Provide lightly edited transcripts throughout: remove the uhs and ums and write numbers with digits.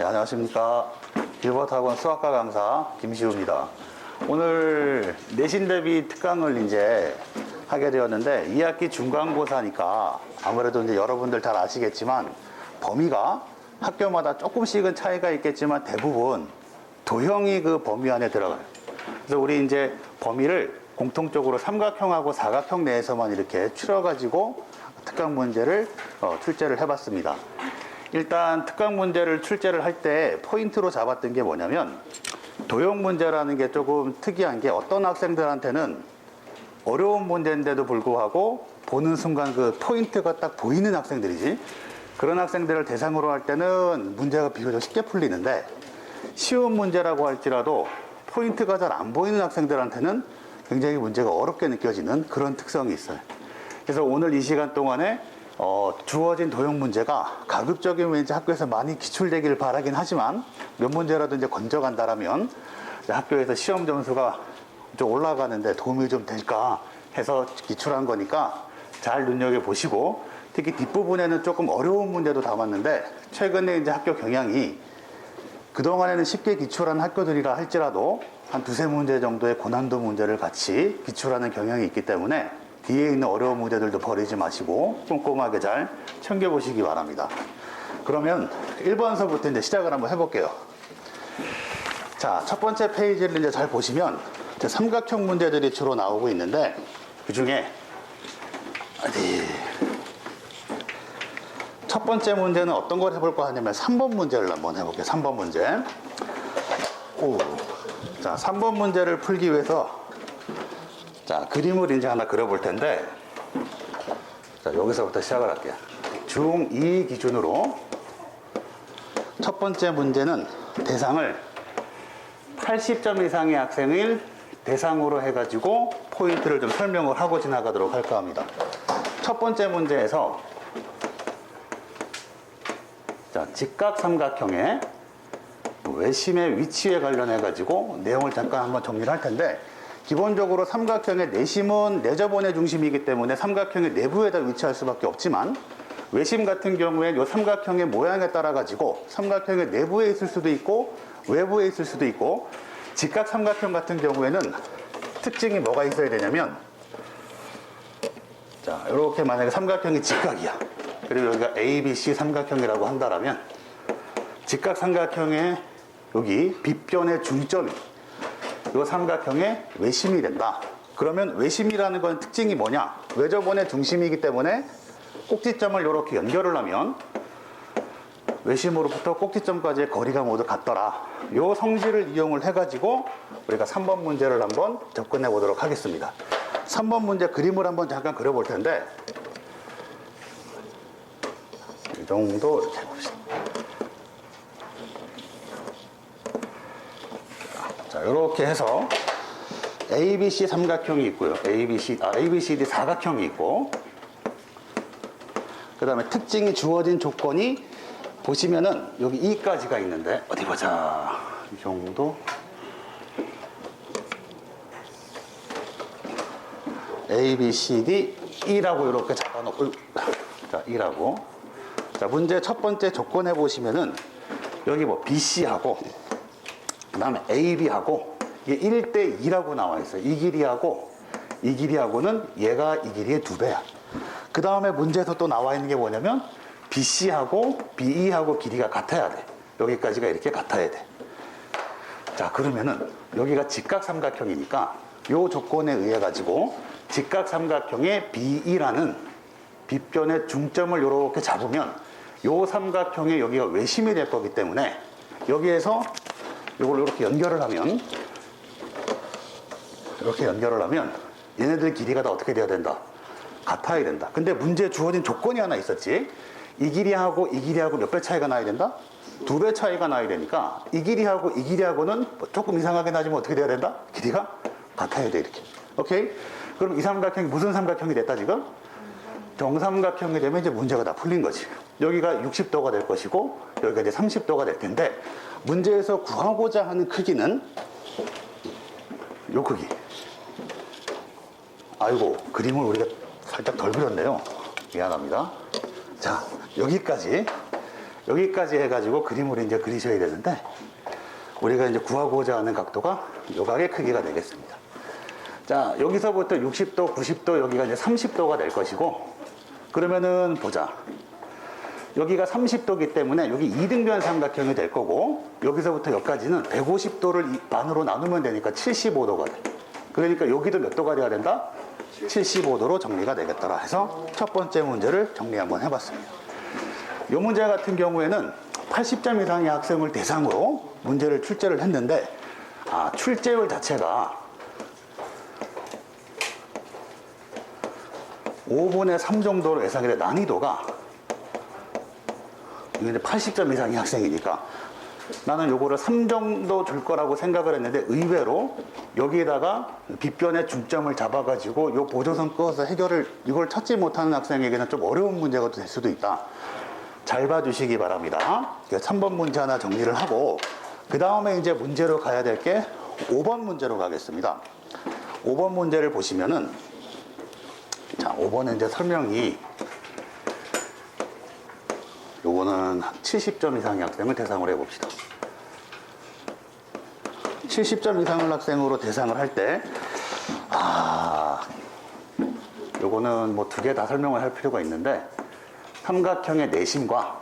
네, 안녕하십니까. 길버트학원 수학과 강사 김시우입니다. 오늘 내신 대비 특강을 이제 하게 되었는데 2학기 중간고사니까 아무래도 이제 여러분들 잘 아시겠지만 범위가 학교마다 조금씩은 차이가 있겠지만 대부분 도형이 그 범위 안에 들어가요. 그래서 우리 이제 범위를 공통적으로 삼각형하고 사각형 내에서만 이렇게 추려가지고 특강 문제를 출제를 해봤습니다. 일단 특강 문제를 출제를 할 때 포인트로 잡았던 게 뭐냐면 도형 문제라는 게 조금 특이한 게 어떤 학생들한테는 어려운 문제인데도 불구하고 보는 순간 그 포인트가 딱 보이는 학생들이지, 그런 학생들을 대상으로 할 때는 문제가 비교적 쉽게 풀리는데 쉬운 문제라고 할지라도 포인트가 잘 안 보이는 학생들한테는 굉장히 문제가 어렵게 느껴지는 그런 특성이 있어요. 그래서 오늘 이 시간 동안에 주어진 도형 문제가 가급적이면 이제 학교에서 많이 기출되기를 바라긴 하지만 몇 문제라도 이제 건져간다라면 학교에서 시험 점수가 좀 올라가는데 도움이 좀 될까 해서 기출한 거니까 잘 눈여겨보시고, 특히 뒷부분에는 조금 어려운 문제도 담았는데 최근에 이제 학교 경향이 그동안에는 쉽게 기출한 학교들이라 할지라도 한 두세 문제 정도의 고난도 문제를 같이 기출하는 경향이 있기 때문에 뒤에 있는 어려운 문제들도 버리지 마시고 꼼꼼하게 잘 챙겨보시기 바랍니다. 그러면 1번서부터 이제 시작을 한번 해볼게요. 자, 첫 번째 페이지를 이제 잘 보시면 삼각형 문제들이 주로 나오고 있는데 그 중에 첫 번째 문제는 어떤 걸 해볼까 하냐면 3번 문제를 한번 해볼게요. 3번 문제. 자, 3번 문제를 풀기 위해서 자, 그림을 이제 하나 그려볼 텐데, 자, 여기서부터 시작을 할게요. 중2 기준으로 첫 번째 문제는 대상을 80점 이상의 학생을 대상으로 해가지고 포인트를 좀 설명을 하고 지나가도록 할까 합니다. 첫 번째 문제에서 자, 직각삼각형의 외심의 위치에 관련해가지고 내용을 잠깐 한번 정리를 할 텐데, 기본적으로 삼각형의 내심은 내접원의 중심이기 때문에 삼각형의 내부에다 위치할 수밖에 없지만, 외심 같은 경우에 이 삼각형의 모양에 따라 가지고 삼각형의 내부에 있을 수도 있고 외부에 있을 수도 있고, 직각삼각형 같은 경우에는 특징이 뭐가 있어야 되냐면, 자, 이렇게 만약에 삼각형이 직각이야, 그리고 여기가 ABC 삼각형이라고 한다라면 직각삼각형의 여기 빗변의 중점이 이 삼각형의 외심이 된다. 그러면 외심이라는 건 특징이 뭐냐? 외접원의 중심이기 때문에 꼭지점을 이렇게 연결을 하면 외심으로부터 꼭지점까지의 거리가 모두 같더라. 이 성질을 이용을 해가지고 우리가 3번 문제를 한번 접근해 보도록 하겠습니다. 3번 문제 그림을 한번 잠깐 그려볼 텐데, 이 정도 이렇게 해봅시다. 자, 이렇게 해서 ABC 삼각형이 있고요. ABCD 사각형이 있고, 그 다음에 특징이 주어진 조건이 보시면은 여기 E까지가 있는데, 어디 보자. 이 정도. ABCD E라고 이렇게 잡아놓고, 자, E라고. 자, 문제 첫 번째 조건해 보시면은 여기 뭐 BC하고 그 다음에 AB하고 이게 1대2라고 나와 있어요. 이 길이하고는 얘가 이 길이의 2배야. 그 다음에 문제에서 또 나와 있는 게 뭐냐면 BC하고 BE하고 길이가 같아야 돼. 여기까지가 이렇게 같아야 돼. 자, 그러면은 여기가 직각삼각형이니까 이 조건에 의해 가지고 직각삼각형의 BE라는 빗변의 중점을 이렇게 잡으면 이 삼각형의 여기가 외심이 될 거기 때문에 여기에서 이걸 이렇게 연결을 하면 얘네들 길이가 다 어떻게 돼야 된다? 같아야 된다. 근데 문제에 주어진 조건이 하나 있었지. 이 길이하고 이 길이하고 몇 배 차이가 나야 된다? 2배 차이가 나야 되니까 이 길이하고는 뭐 조금 이상하게 나지만 어떻게 돼야 된다? 길이가 같아야 돼. 이렇게. 오케이? 그럼 이 삼각형이 무슨 삼각형이 됐다 지금? 정삼각형이 되면 이제 문제가 다 풀린 거지. 여기가 60도가 될 것이고 여기가 이제 30도가 될 텐데, 문제에서 구하고자 하는 크기는 요 크기. 아이고, 그림을 우리가 살짝 덜 그렸네요. 미안합니다. 자, 여기까지 여기까지 해가지고 그림을 이제 그리셔야 되는데, 우리가 이제 구하고자 하는 각도가 요각의 크기가 되겠습니다. 자, 여기서부터 60도, 90도, 여기가 이제 30도가 될 것이고, 그러면은 보자. 여기가 30도이기 때문에 여기 이등변 삼각형이 될 거고, 여기서부터 여기까지는 150도를 반으로 나누면 되니까 75도가 돼. 그러니까 여기도 몇 도가 돼야 된다? 75도로 정리가 되겠더라 해서 첫 번째 문제를 정리 한번 해봤습니다. 이 문제 같은 경우에는 80점 이상의 학생을 대상으로 문제를 출제를 했는데, 출제율 자체가 5분의 3 정도로 예상이 돼. 난이도가 이게 80점 이상의 학생이니까 나는 요거를 3 정도 줄 거라고 생각을 했는데, 의외로 여기에다가 빗변의 중점을 잡아가지고 요 보조선 꺼서 해결을 이걸 찾지 못하는 학생에게는 좀 어려운 문제가 될 수도 있다. 잘 봐주시기 바랍니다. 3번 문제 하나 정리를 하고, 그 다음에 이제 문제로 가야 될 게 5번 문제로 가겠습니다. 5번 문제를 보시면은, 자, 5번은 이제 설명이, 요거는 70점 이상의 학생을 대상으로 해봅시다. 70점 이상의 학생으로 대상을 할 때, 요거는 뭐 2개 다 설명을 할 필요가 있는데, 삼각형의 내심과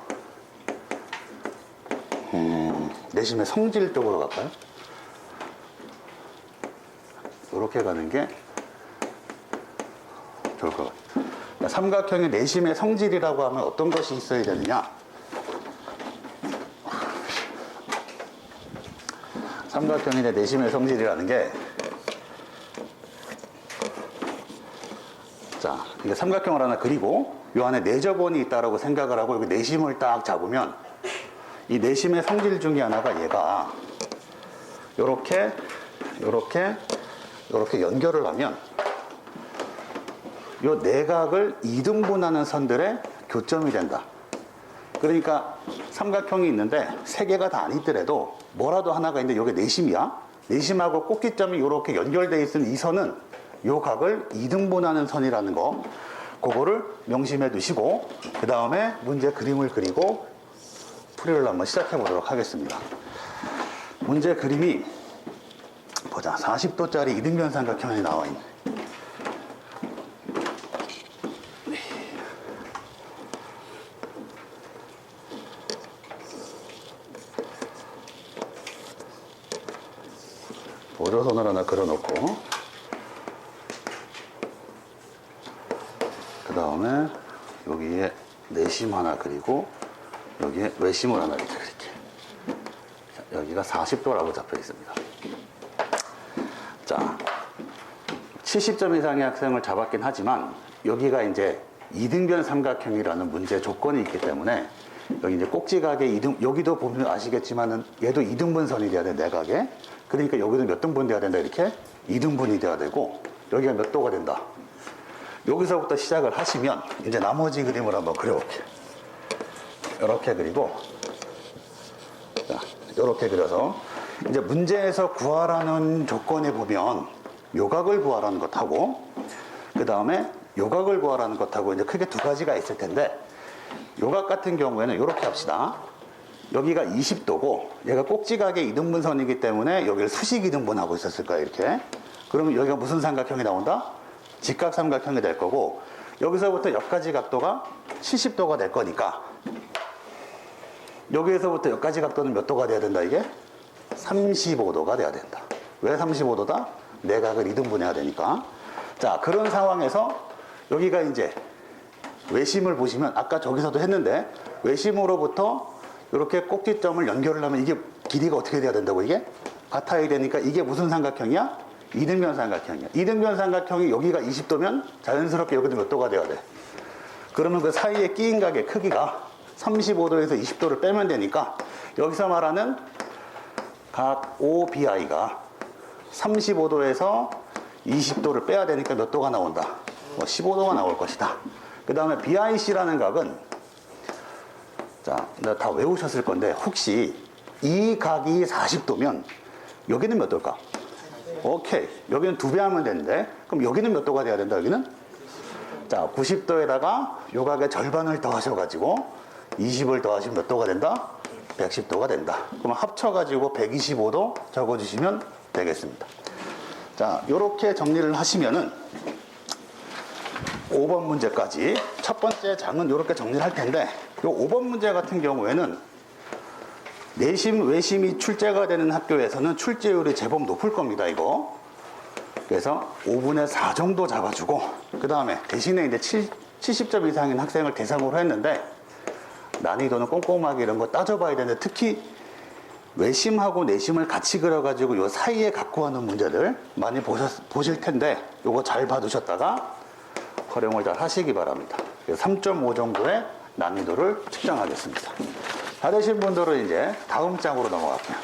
내심의 성질 쪽으로 갈까요? 이렇게 가는 게 좋을 것 같아요. 삼각형의 내심의 성질이라고 하면 어떤 것이 있어야 되느냐? 삼각형의 내심의 성질이라는 게, 자, 이게 삼각형을 하나 그리고 요 안에 내저번이 있다라고 생각을 하고 여기 내심을 딱 잡으면, 이 내심의 성질 중에 하나가 얘가 요렇게 연결을 하면 요 내각을 이등분하는 선들의 교점이 된다. 그러니까 삼각형이 있는데 3개가 다 아니더라도 뭐라도 하나가 있는데 요게 내심이야. 내심하고 꼭지점이 요렇게 연결되어 있는 이 선은 요 각을 이등분하는 선이라는 거, 그거를 명심해 두시고, 그 다음에 문제 그림을 그리고 풀이를 한번 시작해 보도록 하겠습니다. 문제 그림이 보자. 40도짜리 이등변 삼각형이 나와 있네. 보조선을 하나 그려놓고, 그 다음에 여기에 내심 하나 그리고 여기에 외심을 하나 이렇게 그릴게요. 여기가 40도라고 잡혀 있습니다. 자, 70점 이상의 학생을 잡았긴 하지만 여기가 이제 이등변 삼각형이라는 문제 조건이 있기 때문에, 여기 이제 꼭지각의 여기도 보면 아시겠지만은 얘도 이등분선이 돼야 돼, 내각에. 그러니까 여기도 몇 등분 돼야 된다, 이렇게 2등분이 돼야 되고, 여기가 몇 도가 된다. 여기서부터 시작을 하시면 이제 나머지 그림을 한번 그려볼게요. 이렇게 그리고, 자, 이렇게 그려서 이제 문제에서 구하라는 조건에 보면 요각을 구하라는 것하고, 그 다음에 요각을 구하라는 것하고 이제 크게 2가지가 있을 텐데, 요각 같은 경우에는 이렇게 합시다. 여기가 20도고 얘가 꼭지각의 이등분선이기 때문에 여기를 수직 이등분하고 있었을 거예요, 이렇게. 그러면 여기가 무슨 삼각형이 나온다? 직각 삼각형이 될 거고, 여기서부터 여기까지 각도가 70도가 될 거니까 여기에서부터 여기까지 각도는 몇 도가 돼야 된다, 이게? 35도가 돼야 된다. 왜 35도다? 내각을 이등분해야 되니까. 자, 그런 상황에서 여기가 이제 외심을 보시면 아까 저기서도 했는데, 외심으로부터 이렇게 꼭지점을 연결을 하면 이게 길이가 어떻게 돼야 된다고, 이게? 같아야 되니까 이게 무슨 삼각형이야? 이등변 삼각형이야. 이등변 삼각형이 여기가 20도면 자연스럽게 여기도 몇 도가 돼야 돼? 그러면 그 사이에 끼인 각의 크기가 35도에서 20도를 빼면 되니까, 여기서 말하는 각 OBI가 35도에서 20도를 빼야 되니까 몇 도가 나온다? 15도가 나올 것이다. 그 다음에 BIC라는 각은, 자, 다 외우셨을 건데, 혹시 이 각이 40도면 여기는 몇 도일까? 오케이. 여기는 2배 하면 되는데, 그럼 여기는 몇 도가 돼야 된다, 여기는? 자, 90도에다가 요 각의 절반을 더 하셔가지고 20을 더하시면 몇 도가 된다? 110도가 된다. 그럼 합쳐가지고 125도 적어주시면 되겠습니다. 자, 이렇게 정리를 하시면은 5번 문제까지 첫 번째 장은 이렇게 정리를 할 텐데, 이 5번 문제 같은 경우에는 내심, 외심이 출제가 되는 학교에서는 출제율이 제법 높을 겁니다, 이거. 그래서 5분의 4 정도 잡아주고, 그 다음에 대신에 이제 70점 이상인 학생을 대상으로 했는데, 난이도는 꼼꼼하게 이런 거 따져봐야 되는데, 특히 외심하고 내심을 같이 그려가지고 요 사이에 갖고 하는 문제들 많이 보실 텐데, 요거 잘 봐두셨다가 활용을 잘 하시기 바랍니다. 3.5 정도의 난이도를 측정하겠습니다. 다 되신 분들은 이제 다음 장으로 넘어갈게요.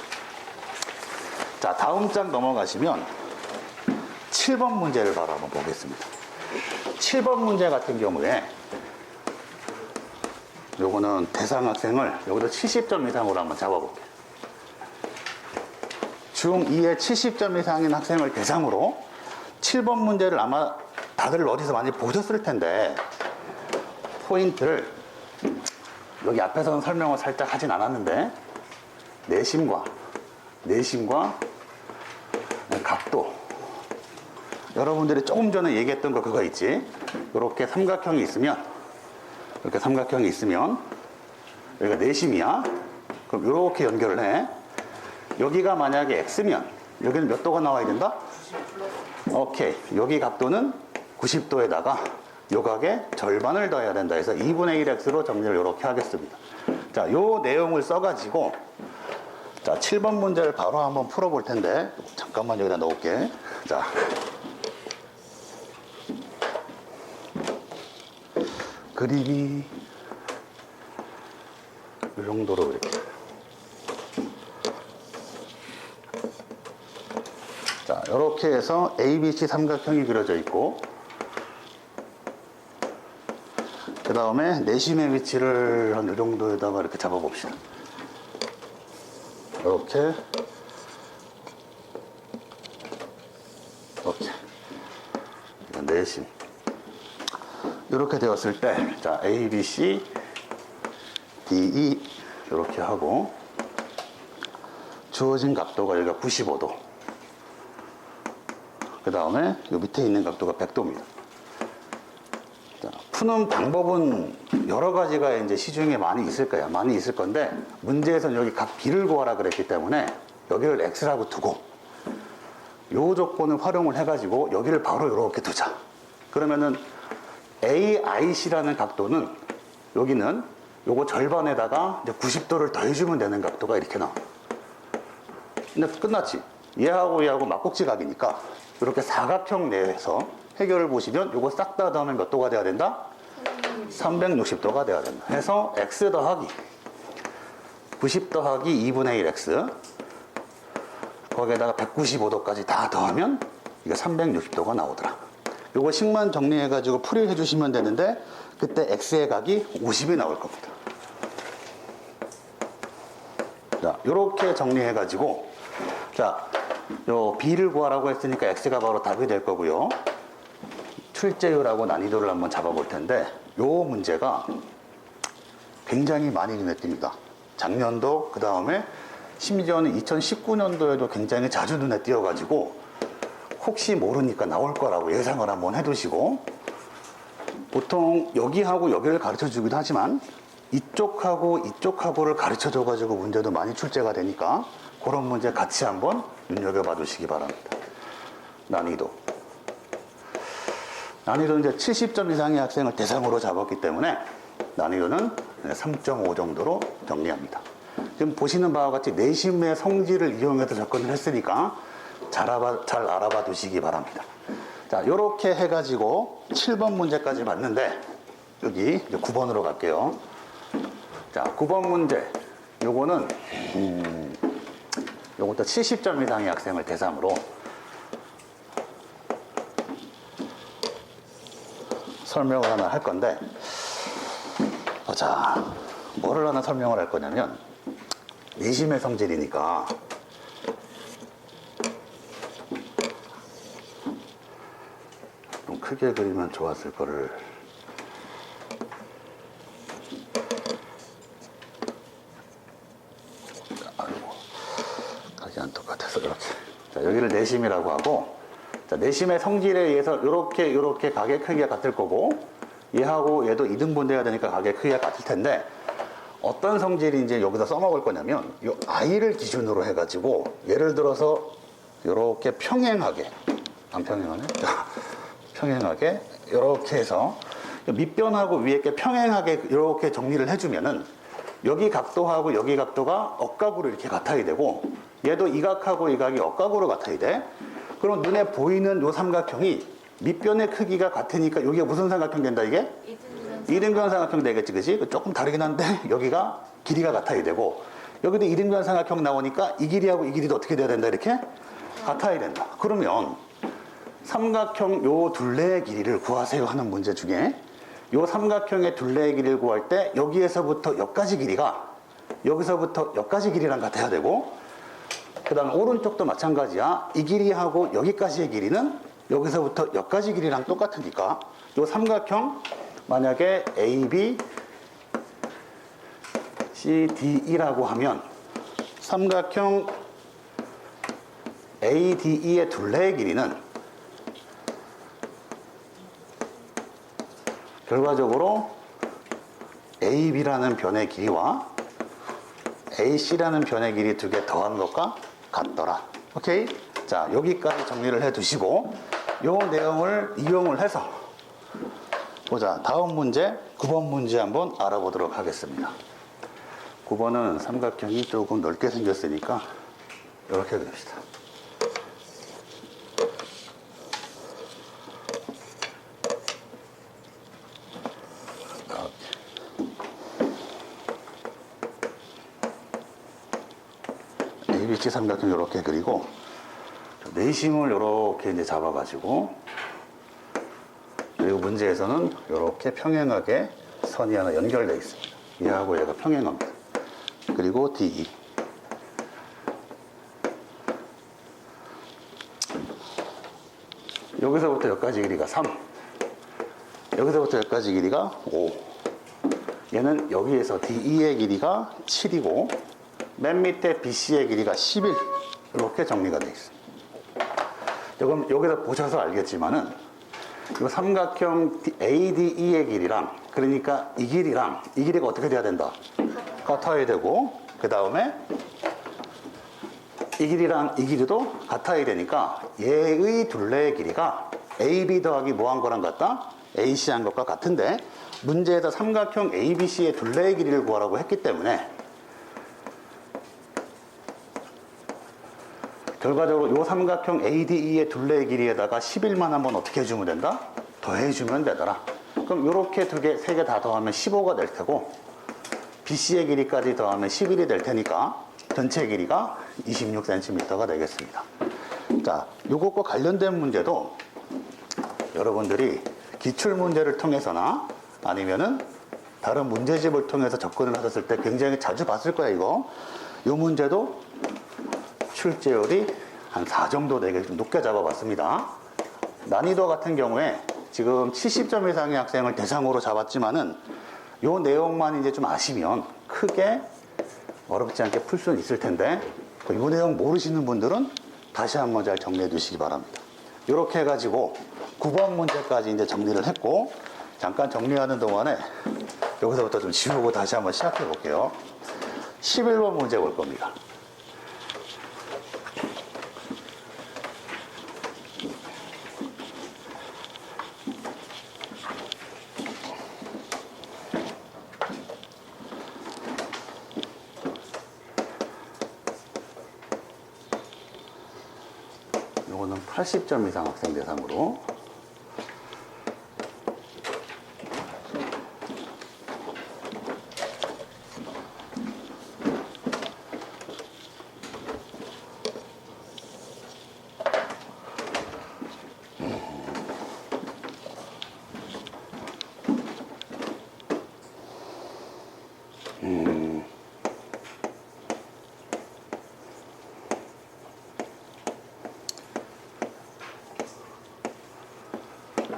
자, 다음 장 넘어가시면 7번 문제를 바로 한번 보겠습니다. 7번 문제 같은 경우에 요거는 대상 학생을 여기도 70점 이상으로 한번 잡아볼게요. 중2의 70점 이상인 학생을 대상으로 7번 문제를 아마 다들 어디서 많이 보셨을 텐데, 포인트를 여기 앞에서는 설명을 살짝 하진 않았는데, 내심과 각도, 여러분들이 조금 전에 얘기했던 거 그거 있지? 이렇게 삼각형이 있으면 여기가 내심이야. 그럼 이렇게 연결을 해. 여기가 만약에 X면 여기는 몇 도가 나와야 된다? 오케이. 여기 각도는 90도에다가 요각의 절반을 더해야 된다 해서 2분의 1x로 정리를 이렇게 하겠습니다. 자, 요 내용을 써가지고, 자, 7번 문제를 바로 한번 풀어볼 텐데, 잠깐만 여기다 넣을게. 자, 그림이 이 정도로 이렇게. 자, 이렇게 해서 ABC 삼각형이 그려져 있고, 그 다음에 내심의 위치를 한 이 정도에다가 이렇게 잡아봅시다. 이렇게. 내심. 이렇게 되었을 때, 자, A, B, C, D, E, 이렇게 하고, 주어진 각도가 여기가 95도. 그 다음에 이 밑에 있는 각도가 100도입니다. 자, 푸는 방법은 여러 가지가 이제 시중에 많이 있을 거야. 많이 있을 건데, 문제에서는 여기 각 B를 구하라 그랬기 때문에 여기를 X라고 두고, 요 조건을 활용을 해가지고 여기를 바로 이렇게 두자. 그러면은 AIC라는 각도는 여기는 요거 절반에다가 이제 90도를 더해주면 되는 각도가 이렇게 나와. 근데 끝났지. 얘하고 막꼭지각이니까 이렇게 사각형 내에서 해결을 보시면 요거 싹 다 더하면 몇 도가 돼야 된다? 360도가 돼야 된다. 해서 x 더하기 90 더하기 2분의 1x 거기에다가 195도까지 다 더하면 이게 360도가 나오더라. 요거 식만 정리해가지고 풀이해 주시면 되는데, 그때 x의 각이 50이 나올 겁니다. 자, 요렇게 정리해가지고, 자, 요 b를 구하라고 했으니까 x가 바로 답이 될 거고요. 출제율하고 난이도를 한번 잡아볼 텐데, 요 문제가 굉장히 많이 눈에 띕니다. 작년도, 그 다음에 심지어는 2019년도에도 굉장히 자주 눈에 띄어가지고, 혹시 모르니까 나올 거라고 예상을 한번 해두시고, 보통 여기하고 여기를 가르쳐 주기도 하지만, 이쪽하고를 가르쳐 줘가지고 문제도 많이 출제가 되니까, 그런 문제 같이 한번 눈여겨봐 주시기 바랍니다. 난이도 이제 70점 이상의 학생을 대상으로 잡았기 때문에 난이도는 3.5 정도로 정리합니다. 지금 보시는 바와 같이 내심의 성질을 이용해서 접근을 했으니까 잘 알아봐 두시기 바랍니다. 자, 요렇게 해가지고 7번 문제까지 봤는데, 여기 이제 9번으로 갈게요. 자, 9번 문제. 요거는 요것도 70점 이상의 학생을 대상으로 설명을 하나 할 건데, 자, 뭐를 하나 설명을 할 거냐면, 내심의 성질이니까 좀 크게 그리면 좋았을 거를. 얘는 똑같아서 이렇게. 자, 여기를 내심이라고 하고, 자, 내심의 성질에 의해서 이렇게 가게 크기가 같을 거고, 얘하고 얘도 이등분돼야 되니까 가게 크기가 같을 텐데, 어떤 성질이 이제 여기다 써먹을 거냐면, 이 i를 기준으로 해가지고, 예를 들어서 이렇게 평행하게, 안 평행하네? 평행하게 이렇게 해서 밑변하고 위에 게 평행하게 이렇게 정리를 해주면은 여기 각도하고 여기 각도가 억각으로 이렇게 같아야 되고, 얘도 이 각하고 이 각이 억각으로 같아야 돼. 그럼 눈에 보이는 요 삼각형이 밑변의 크기가 같으니까 여기가 무슨 삼각형 된다 이게? 이등변 삼각형 되겠지, 그지? 조금 다르긴 한데 여기가 길이가 같아야 되고, 여기도 이등변 삼각형 나오니까 이 길이하고 이 길이도 어떻게 돼야 된다 이렇게? 같아야 된다. 그러면 삼각형 요 둘레의 길이를 구하세요 하는 문제 중에 요 삼각형의 둘레의 길이를 구할 때 여기에서부터 여기까지 길이가 여기서부터 여기까지 길이랑 같아야 되고, 그 다음에 오른쪽도 마찬가지야. 이 길이하고 여기까지의 길이는 여기서부터 여기까지 길이랑 똑같으니까 요 삼각형 만약에 AB, CDE라고 하면 삼각형 ADE의 둘레의 길이는 결과적으로 AB라는 변의 길이와 AC라는 변의 길이 두 개 더한 것과 같더라. 오케이? 자, 여기까지 정리를 해 두시고 요 내용을 이용을 해서 보자. 다음 문제 9번 문제 한번 알아보도록 하겠습니다. 9번은 삼각형이 조금 넓게 생겼으니까 이렇게 그립시다. ABC 삼각형 이렇게 그리고 내심을 이렇게 이제 잡아가지고, 그리고 문제에서는 이렇게 평행하게 선이 하나 연결되어 있습니다. 얘하고 얘가 평행합니다. 그리고 DE. 여기서부터 여기까지 길이가 3. 여기서부터 여기까지 길이가 5. 얘는 여기에서 DE의 길이가 7이고, 맨 밑에 BC의 길이가 11. 이렇게 정리가 되어 있습니다. 그럼 여기서 보셔서 알겠지만은, 이 삼각형 ADE의 길이랑, 그러니까 이 길이랑 이 길이가 어떻게 돼야 된다? 같아야 되고, 그 다음에 이 길이랑 이 길이도 같아야 되니까 얘의 둘레의 길이가 AB 더하기 뭐 한 거랑 같다? AC 한 것과 같은데, 문제에서 삼각형 ABC의 둘레의 길이를 구하라고 했기 때문에 결과적으로 이 삼각형 ADE의 둘레의 길이에다가 11만 한번 어떻게 해주면 된다? 더해주면 되더라. 그럼 이렇게 두 개, 세 개 다 더하면 15가 될 테고, BC의 길이까지 더하면 11이 될 테니까 전체 길이가 26cm가 되겠습니다. 자, 요것과 관련된 문제도 여러분들이 기출문제를 통해서나 아니면은 다른 문제집을 통해서 접근을 하셨을 때 굉장히 자주 봤을 거예요, 이거. 요 문제도 출제율이 한 4 정도 되게 좀 높게 잡아봤습니다. 난이도 같은 경우에 지금 70점 이상의 학생을 대상으로 잡았지만은 요 내용만 이제 좀 아시면 크게 어렵지 않게 풀 수는 있을 텐데, 이 내용 모르시는 분들은 다시 한번 잘 정리해 주시기 바랍니다. 이렇게 해가지고 9번 문제까지 이제 정리를 했고, 잠깐 정리하는 동안에 여기서부터 좀 지우고 다시 한번 시작해 볼게요. 11번 문제 볼 겁니다. 이거는 80점 이상 학생 대상으로.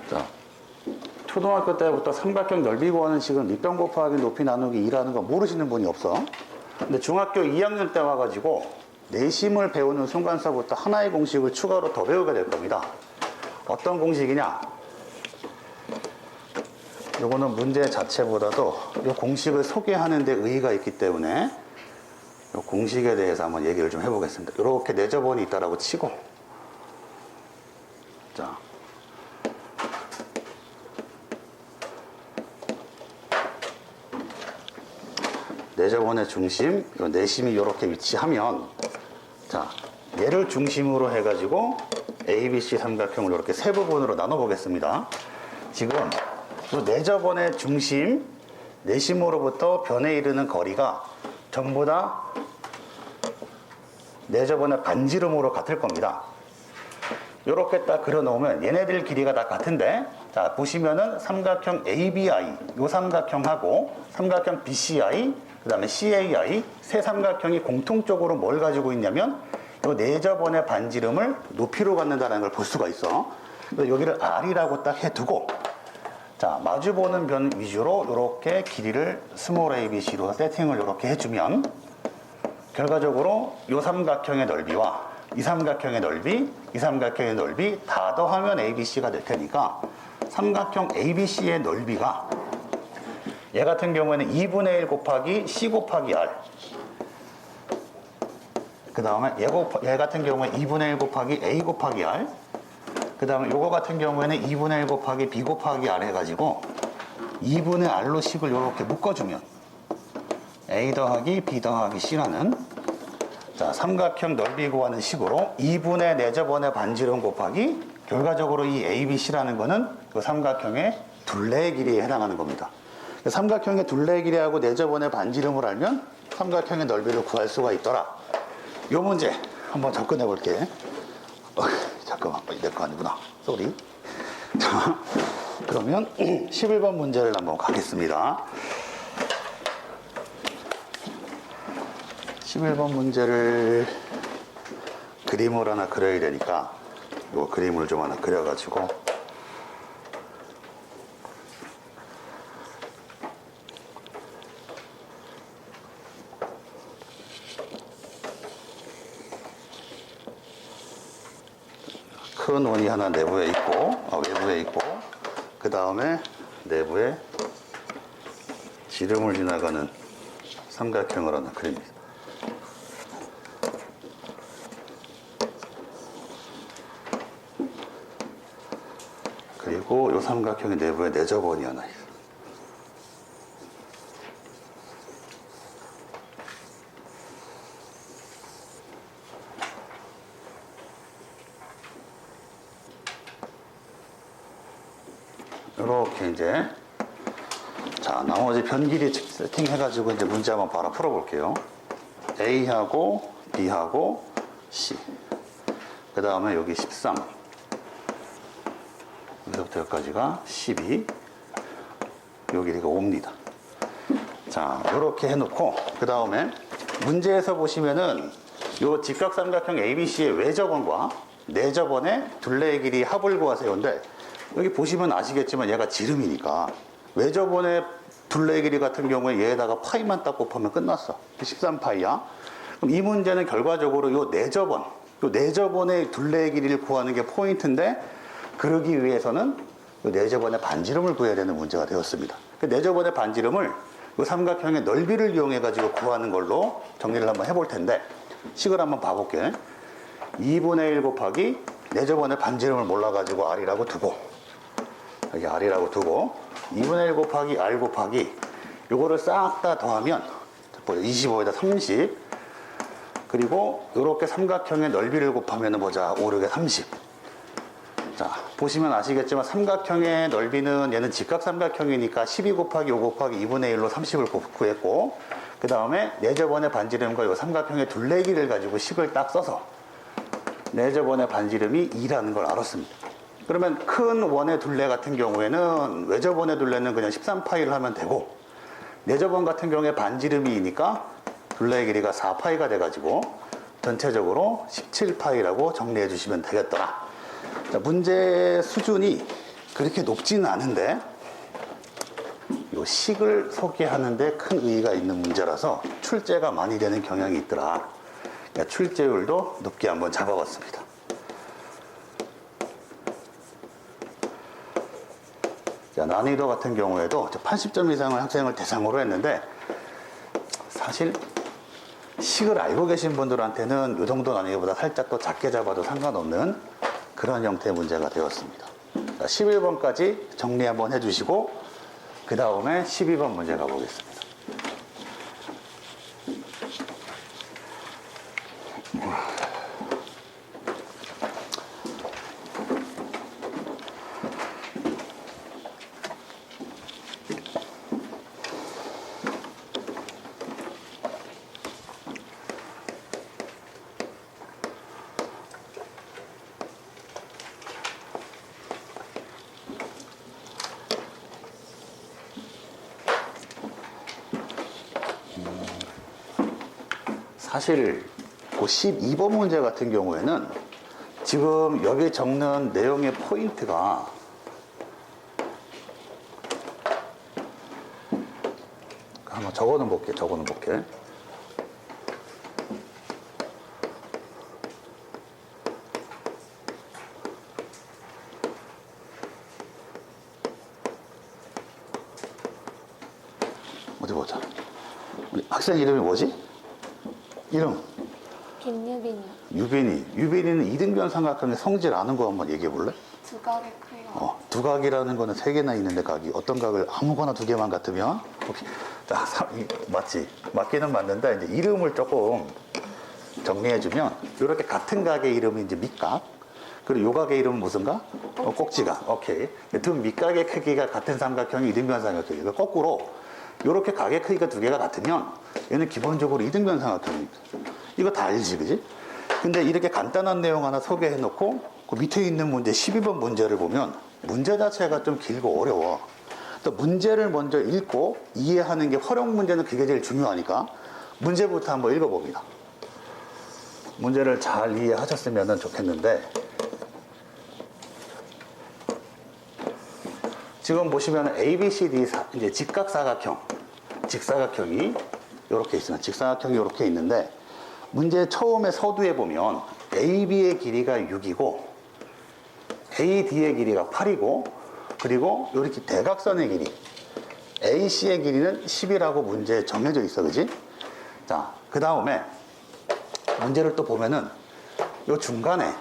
자, 초등학교 때부터 삼각형 넓이 구하는 식은 밑변 곱하기 높이 나누기 2라는 거 모르시는 분이 없어. 근데 중학교 2학년 때 와가지고 내심을 배우는 순간서부터 하나의 공식을 추가로 더 배우게 될 겁니다. 어떤 공식이냐? 요거는 문제 자체보다도 이 공식을 소개하는 데 의의가 있기 때문에 이 공식에 대해서 한번 얘기를 좀 해보겠습니다. 이렇게 내저번이 있다라고 치고, 자, 내저번의 중심, 요 내심이 이렇게 위치하면, 자, 얘를 중심으로 해가지고 ABC 삼각형을 이렇게 세 부분으로 나눠 보겠습니다. 지금 요 내저번의 중심, 내심으로부터 변에 이르는 거리가 전부 다 내저번의 반지름으로 같을 겁니다. 이렇게 딱 그려 놓으면 얘네들 길이가 다 같은데, 자, 보시면은 삼각형 ABI, 요 삼각형하고 삼각형 BCI, 그 다음에 CAI, 세 삼각형이 공통적으로 뭘 가지고 있냐면 요 내저번의 반지름을 높이로 갖는다는 걸 볼 수가 있어. 그래서 여기를 R이라고 딱 해두고, 자, 마주보는 변 위주로 이렇게 길이를 스몰 ABC로 세팅을 이렇게 해주면 결과적으로 이 삼각형의 넓이와 이 삼각형의 넓이, 이 삼각형의 넓이 다 더하면 ABC가 될 테니까 삼각형 ABC의 넓이가 얘 같은 경우에는 2분의 1 곱하기 C 곱하기 R, 그 다음에 얘 같은 경우에 2분의 1 곱하기 A 곱하기 R, 그 다음에 요거 같은 경우에는 2분의 1 곱하기 B 곱하기 R 해가지고 2분의 R로 식을 이렇게 묶어주면 A 더하기 B 더하기 C라는, 자, 삼각형 넓이 구하는 식으로 2분의 내저번의 반지름 곱하기 결과적으로 이 ABC라는 거는 그 삼각형의 둘레의 길이에 해당하는 겁니다. 삼각형의 둘레의 길이하고 내저번의 반지름을 알면 삼각형의 넓이를 구할 수가 있더라. 이 문제 한번 접근해 볼게. 잠깐만, 내 거 아니구나. 쏘리. 자, 그러면 11번 문제를 한번 가겠습니다. 11번 문제를 그림을 하나 그려야 되니까 이 그림을 좀 하나 그려가지고 큰 원이 하나 내부에 있고, 외부에 있고, 그 다음에 내부에 지름을 지나가는 삼각형을 하나 그립니다. 그리고 이 삼각형의 내부에 내저번이 하나 있어요. 이렇게 이제, 자, 나머지 변 길이 세팅해가지고 이제 문제 한번 바로 풀어볼게요. A하고 B하고 C, 그 다음에 여기 13, 여기서부터 여기까지가 12, 요 길이가 5입니다. 자, 이렇게 해놓고 그 다음에 문제에서 보시면은 요 직각삼각형 ABC의 외저번과 내저번의 둘레의 길이 합을 구하세요인데, 여기 보시면 아시겠지만 얘가 지름이니까 외저번의 둘레의 길이 같은 경우에 얘에다가 파이만 딱 곱하면 끝났어. 13파이야. 그럼 이 문제는 결과적으로 요 내저번의 둘레의 길이를 구하는 게 포인트인데, 그러기 위해서는 요 내저번의 반지름을 구해야 되는 문제가 되었습니다. 그 내저번의 반지름을 요 삼각형의 넓이를 이용해 가지고 구하는 걸로 정리를 한번 해볼 텐데, 식을 한번 봐볼게. 2분의 1 곱하기 내저번의 반지름을 몰라가지고 R이라고 두고, 여기 R이라고 두고 2분의 1 곱하기 R 곱하기 요거를 싹 다 더하면 25에다 30, 그리고 이렇게 삼각형의 넓이를 곱하면 보자, 5, 6에 30. 자, 보시면 아시겠지만 삼각형의 넓이는 얘는 직각삼각형이니까 12 곱하기 5 곱하기 2분의 1로 30을 구했고, 그 다음에 내저번의 반지름과 이 삼각형의 둘레길을 가지고 식을 딱 써서 내저번의 반지름이 2라는 걸 알았습니다. 그러면 큰 원의 둘레 같은 경우에는 외저번의 둘레는 그냥 13파이를 하면 되고, 내저번 같은 경우에 반지름이 2니까 둘레의 길이가 4파이가 돼가지고 전체적으로 17파이라고 정리해 주시면 되겠더라. 자, 문제 수준이 그렇게 높지는 않은데 이 식을 소개하는데 큰 의의가 있는 문제라서 출제가 많이 되는 경향이 있더라. 출제율도 높게 한번 잡아봤습니다. 자, 난이도 같은 경우에도 80점 이상의 학생을 대상으로 했는데, 사실 식을 알고 계신 분들한테는 이 정도 난이도보다 살짝 더 작게 잡아도 상관없는 그런 형태의 문제가 되었습니다. 자, 11번까지 정리 한번 해주시고 그 다음에 12번 문제 가보겠습니다. 사실 그 12번 문제 같은 경우에는 지금 여기 적는 내용의 포인트가 한번 적어는 볼게. 어디 보자. 우리 학생 이름이 뭐지? 이름? 김유빈이요. 유빈이는 이등변 삼각형의 성질 아는 거 한번 얘기해 볼래? 두각의 크기가. 두각이라는 거는 세 개나 있는데 각이 어떤 각을 아무거나 두 개만 같으면 오케이. 자, 맞지? 맞기는 맞는데 이제 이름을 조금 정리해 주면 이렇게 같은 각의 이름이 이제 밑각. 그리고 요 각의 이름은 무슨 각? 꼭지각. 오케이. 두 밑각의 크기가 같은 삼각형이 이등변 삼각형이고 거꾸로 이렇게 각의 크기가 두 개가 같으면 얘는 기본적으로 이등변 삼각형입니다. 이거 다 알지, 그지? 근데 이렇게 간단한 내용 하나 소개해 놓고 그 밑에 있는 문제 12번 문제를 보면 문제 자체가 좀 길고 어려워. 또 문제를 먼저 읽고 이해하는 게 활용 문제는 그게 제일 중요하니까 문제부터 한번 읽어봅니다. 문제를 잘 이해하셨으면 좋겠는데, 지금 보시면 ABCD 이제 직사각형이 이렇게 있습니다. 직사각형이 이렇게 있는데, 문제 처음에 서두에 보면 AB의 길이가 6이고 AD의 길이가 8이고 그리고 이렇게 대각선의 길이 AC의 길이는 10이라고 문제에 정해져 있어, 그지? 자, 그 다음에 문제를 또 보면은 요 중간에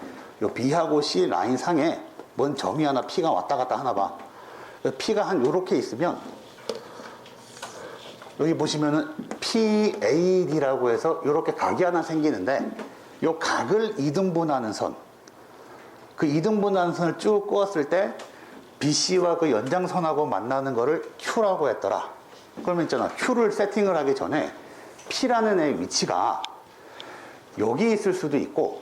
요 B하고 C 라인 상에 뭔 점이 하나 P가 왔다 갔다 하나 봐. P가 한 요렇게 있으면 여기 보시면은 PAD라고 해서 이렇게 각이 하나 생기는데 이 각을 이등분하는 선, 그 이등분하는 선을 쭉 그었을 때 BC와 그 연장선하고 만나는 거를 Q라고 했더라. 그러면 있잖아, Q를 세팅을 하기 전에 P라는 애 위치가 여기 있을 수도 있고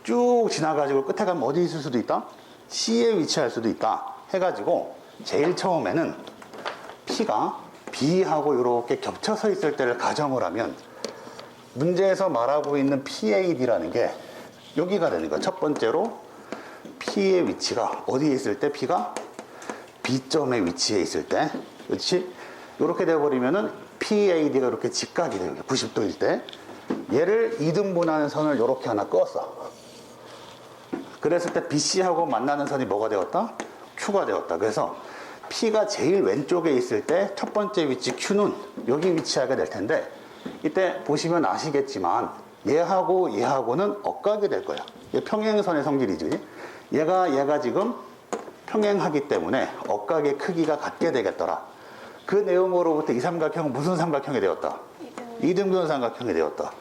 쭉 지나가지고 끝에 가면 어디 있을 수도 있다? C에 위치할 수도 있다 해가지고 제일 처음에는 P가 B하고 이렇게 겹쳐서 있을 때를 가정을 하면 문제에서 말하고 있는 PAD라는 게 여기가 되는 거야. 첫 번째로 P의 위치가 어디에 있을 때 P가 B점의 위치에 있을 때, 그렇지? 이렇게 되어버리면은 PAD가 이렇게 직각이 돼요. 90도일 때 얘를 이등분하는 선을 이렇게 하나 그었어. 그랬을 때 BC하고 만나는 선이 뭐가 되었다? Q가 되었다. 그래서 P가 제일 왼쪽에 있을 때 첫 번째 위치 Q는 여기 위치하게 될 텐데, 이때 보시면 아시겠지만 얘하고는 억각이 될 거야. 얘 평행선의 성질이지. 얘가 지금 평행하기 때문에 억각의 크기가 같게 되겠더라. 그 내용으로부터 이 삼각형은 무슨 삼각형이 되었다? 이등변 삼각형이 되었다.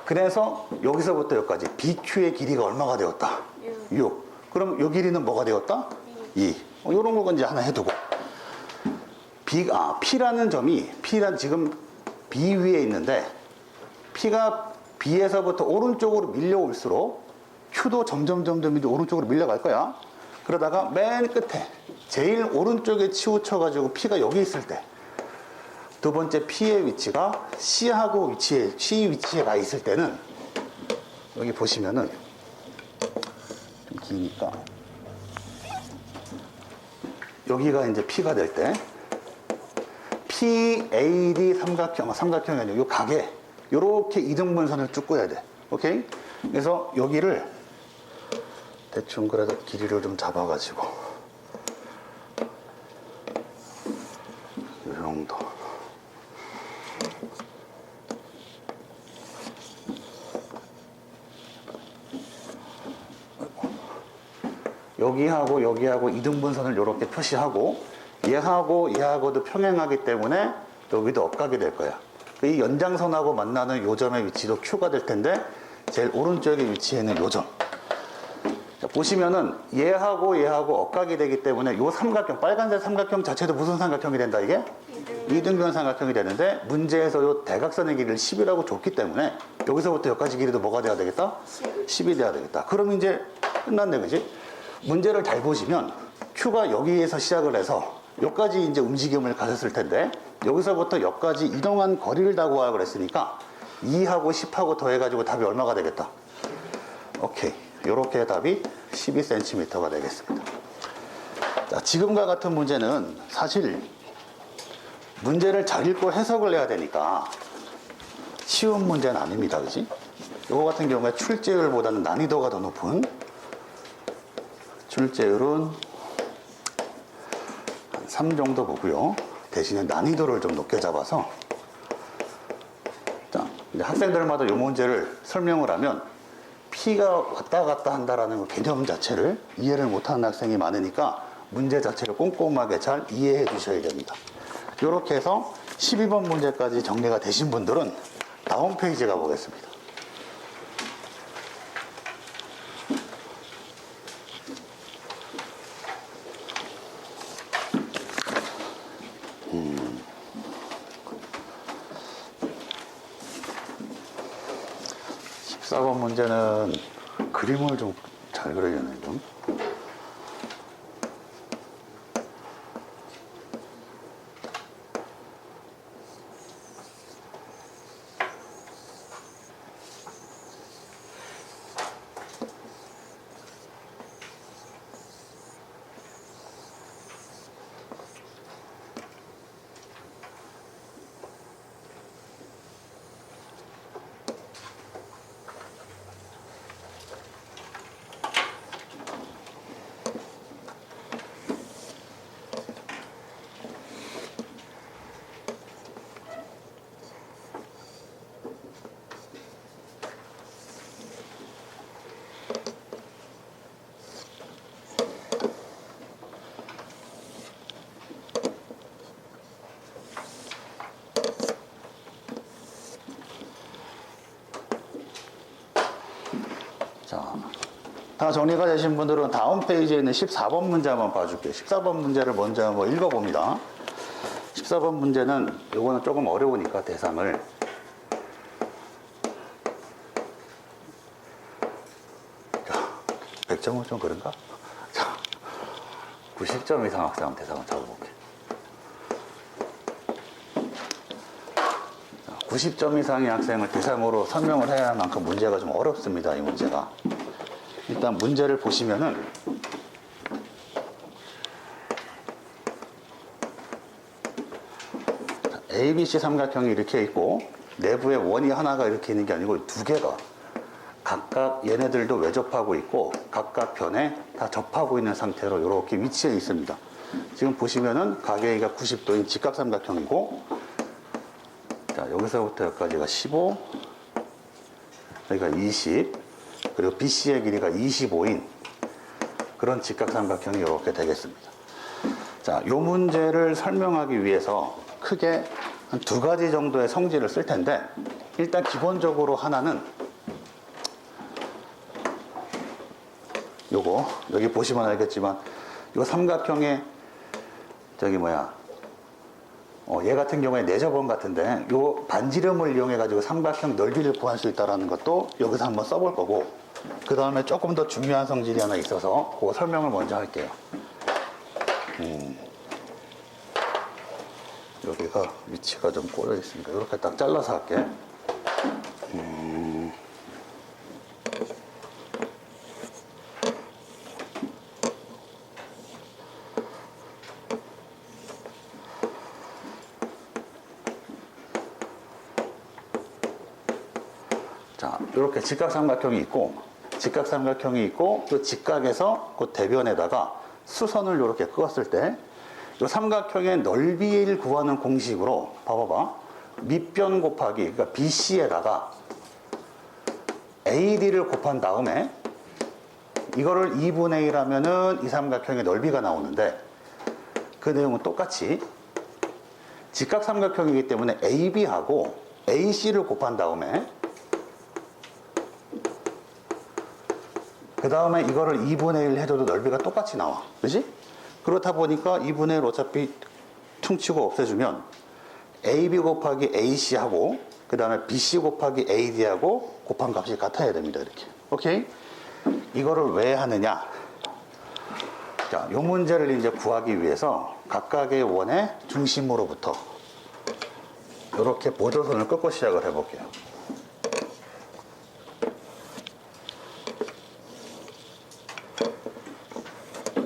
그래서 여기서부터 여기까지 BQ의 길이가 얼마가 되었다? 6. 그럼 이 길이는 뭐가 되었다? 2. 이런 거 이제 하나 해두고, P라는 점이 지금 B 위에 있는데 P가 B에서부터 오른쪽으로 밀려올수록 Q도 점점 이제 오른쪽으로 밀려갈 거야. 그러다가 맨 끝에 제일 오른쪽에 치우쳐가지고 P가 여기 있을 때 두 번째 P의 위치가 C하고 C 위치에 가 있을 때는 여기 보시면은 좀 기니까 여기가 이제 P가 될 때 PAD 삼각형이 아니고 요 각에 요렇게 이등분선을 쭉 그어야 돼. 오케이? 그래서 여기를 대충 그래도 길이를 좀 잡아가지고 이 정도. 여기하고 여기하고 이등분선을 이렇게 표시하고 얘하고 얘하고도 평행하기 때문에 여기도 억각이 될 거야. 이 연장선하고 만나는 요점의 위치도 Q가 될 텐데 제일 오른쪽에 위치해 있는 요점. 자, 보시면은 얘하고 얘하고 억각이 되기 때문에 요 삼각형, 빨간색 삼각형 자체도 무슨 삼각형이 된다 이게? 이등변 삼각형이 되는데 문제에서 요 대각선의 길이를 10이라고 줬기 때문에 여기서부터 여기까지 길이도 뭐가 돼야 되겠다? 10이 돼야 되겠다. 그럼 이제 끝났네, 그지? 문제를 잘 보시면 Q가 여기에서 시작을 해서 여기까지 이제 움직임을 가졌을 텐데 여기서부터 여기까지 이동한 거리를 다 구하라고 그랬으니까 2하고 10하고 더해가지고 답이 얼마가 되겠다? 오케이. 요렇게 답이 12cm가 되겠습니다. 자, 지금과 같은 문제는 사실 문제를 잘 읽고 해석을 해야 되니까 쉬운 문제는 아닙니다. 그지? 요거 같은 경우에 출제율보다는 난이도가 더 높은 출제율은 한 3 정도 보고요. 대신에 난이도를 좀 높게 잡아서 자, 이제 학생들마다 이 문제를 설명을 하면 P가 왔다 갔다 한다라는 개념 자체를 이해를 못하는 학생이 많으니까 문제 자체를 꼼꼼하게 잘 이해해 주셔야 됩니다. 이렇게 해서 12번 문제까지 정리가 되신 분들은 다음 페이지 가보겠습니다. 번 문제는 그림을 좀 잘 그려야겠네, 좀. 자, 다 정리가 되신 분들은 다음 페이지에 있는 14번 문제 한번 봐줄게요. 14번 문제를 먼저 한번 읽어봅니다. 14번 문제는 요거는 조금 어려우니까 대상을 100점은 좀 그런가? 자, 90점 이상 학생 대상을 잡아볼게. 90점 이상의 학생을 대상으로 설명을 해야 할 만큼 문제가 좀 어렵습니다. 이 문제가. 일단 문제를 보시면은 ABC 삼각형이 이렇게 있고 내부에 원이 하나가 이렇게 있는 게 아니고 두 개가 각각 얘네들도 외접하고 있고 각각 변에 다 접하고 있는 상태로 이렇게 위치해 있습니다. 지금 보시면은 가계가 90도인 직각삼각형이고 자, 여기서부터 여기까지가 15, 여기가 20, 그리고 BC의 길이가 25인 그런 직각삼각형이 이렇게 되겠습니다. 자, 이 문제를 설명하기 위해서 크게 한 2가지 정도의 성질을 쓸 텐데 일단 기본적으로 하나는 요거 여기 보시면 알겠지만 이 삼각형의 저기 얘 같은 경우에 내저번 같은데 요 반지름을 이용해 가지고 삼각형 넓이를 구할 수 있다는 것도 여기서 한번 써볼 거고 그 다음에 조금 더 중요한 성질이 하나 있어서 그거 설명을 먼저 할게요. 여기가 위치가 좀 꼬여 있으니까 이렇게 딱 잘라서 할게. 이렇게 직각삼각형이 있고, 또 직각에서 그 대변에다가 수선을 이렇게 그었을 때, 이 삼각형의 넓이를 구하는 공식으로, 봐봐봐. 밑변 곱하기, 그러니까 BC에다가 AD를 곱한 다음에, 이거를 2분의 1 하면은 이 삼각형의 넓이가 나오는데, 그 내용은 똑같이 직각삼각형이기 때문에 AB하고 AC를 곱한 다음에, 그 다음에 이거를 2분의 1 해줘도 넓이가 똑같이 나와. 그지? 그렇다 보니까 2분의 1 어차피 퉁치고 없애주면 AB 곱하기 AC하고 그 다음에 BC 곱하기 AD하고 곱한 값이 같아야 됩니다. 이렇게. 오케이? 이거를 왜 하느냐? 자, 이 문제를 이제 구하기 위해서 각각의 원의 중심으로부터 이렇게 보조선을 끊고 시작을 해볼게요.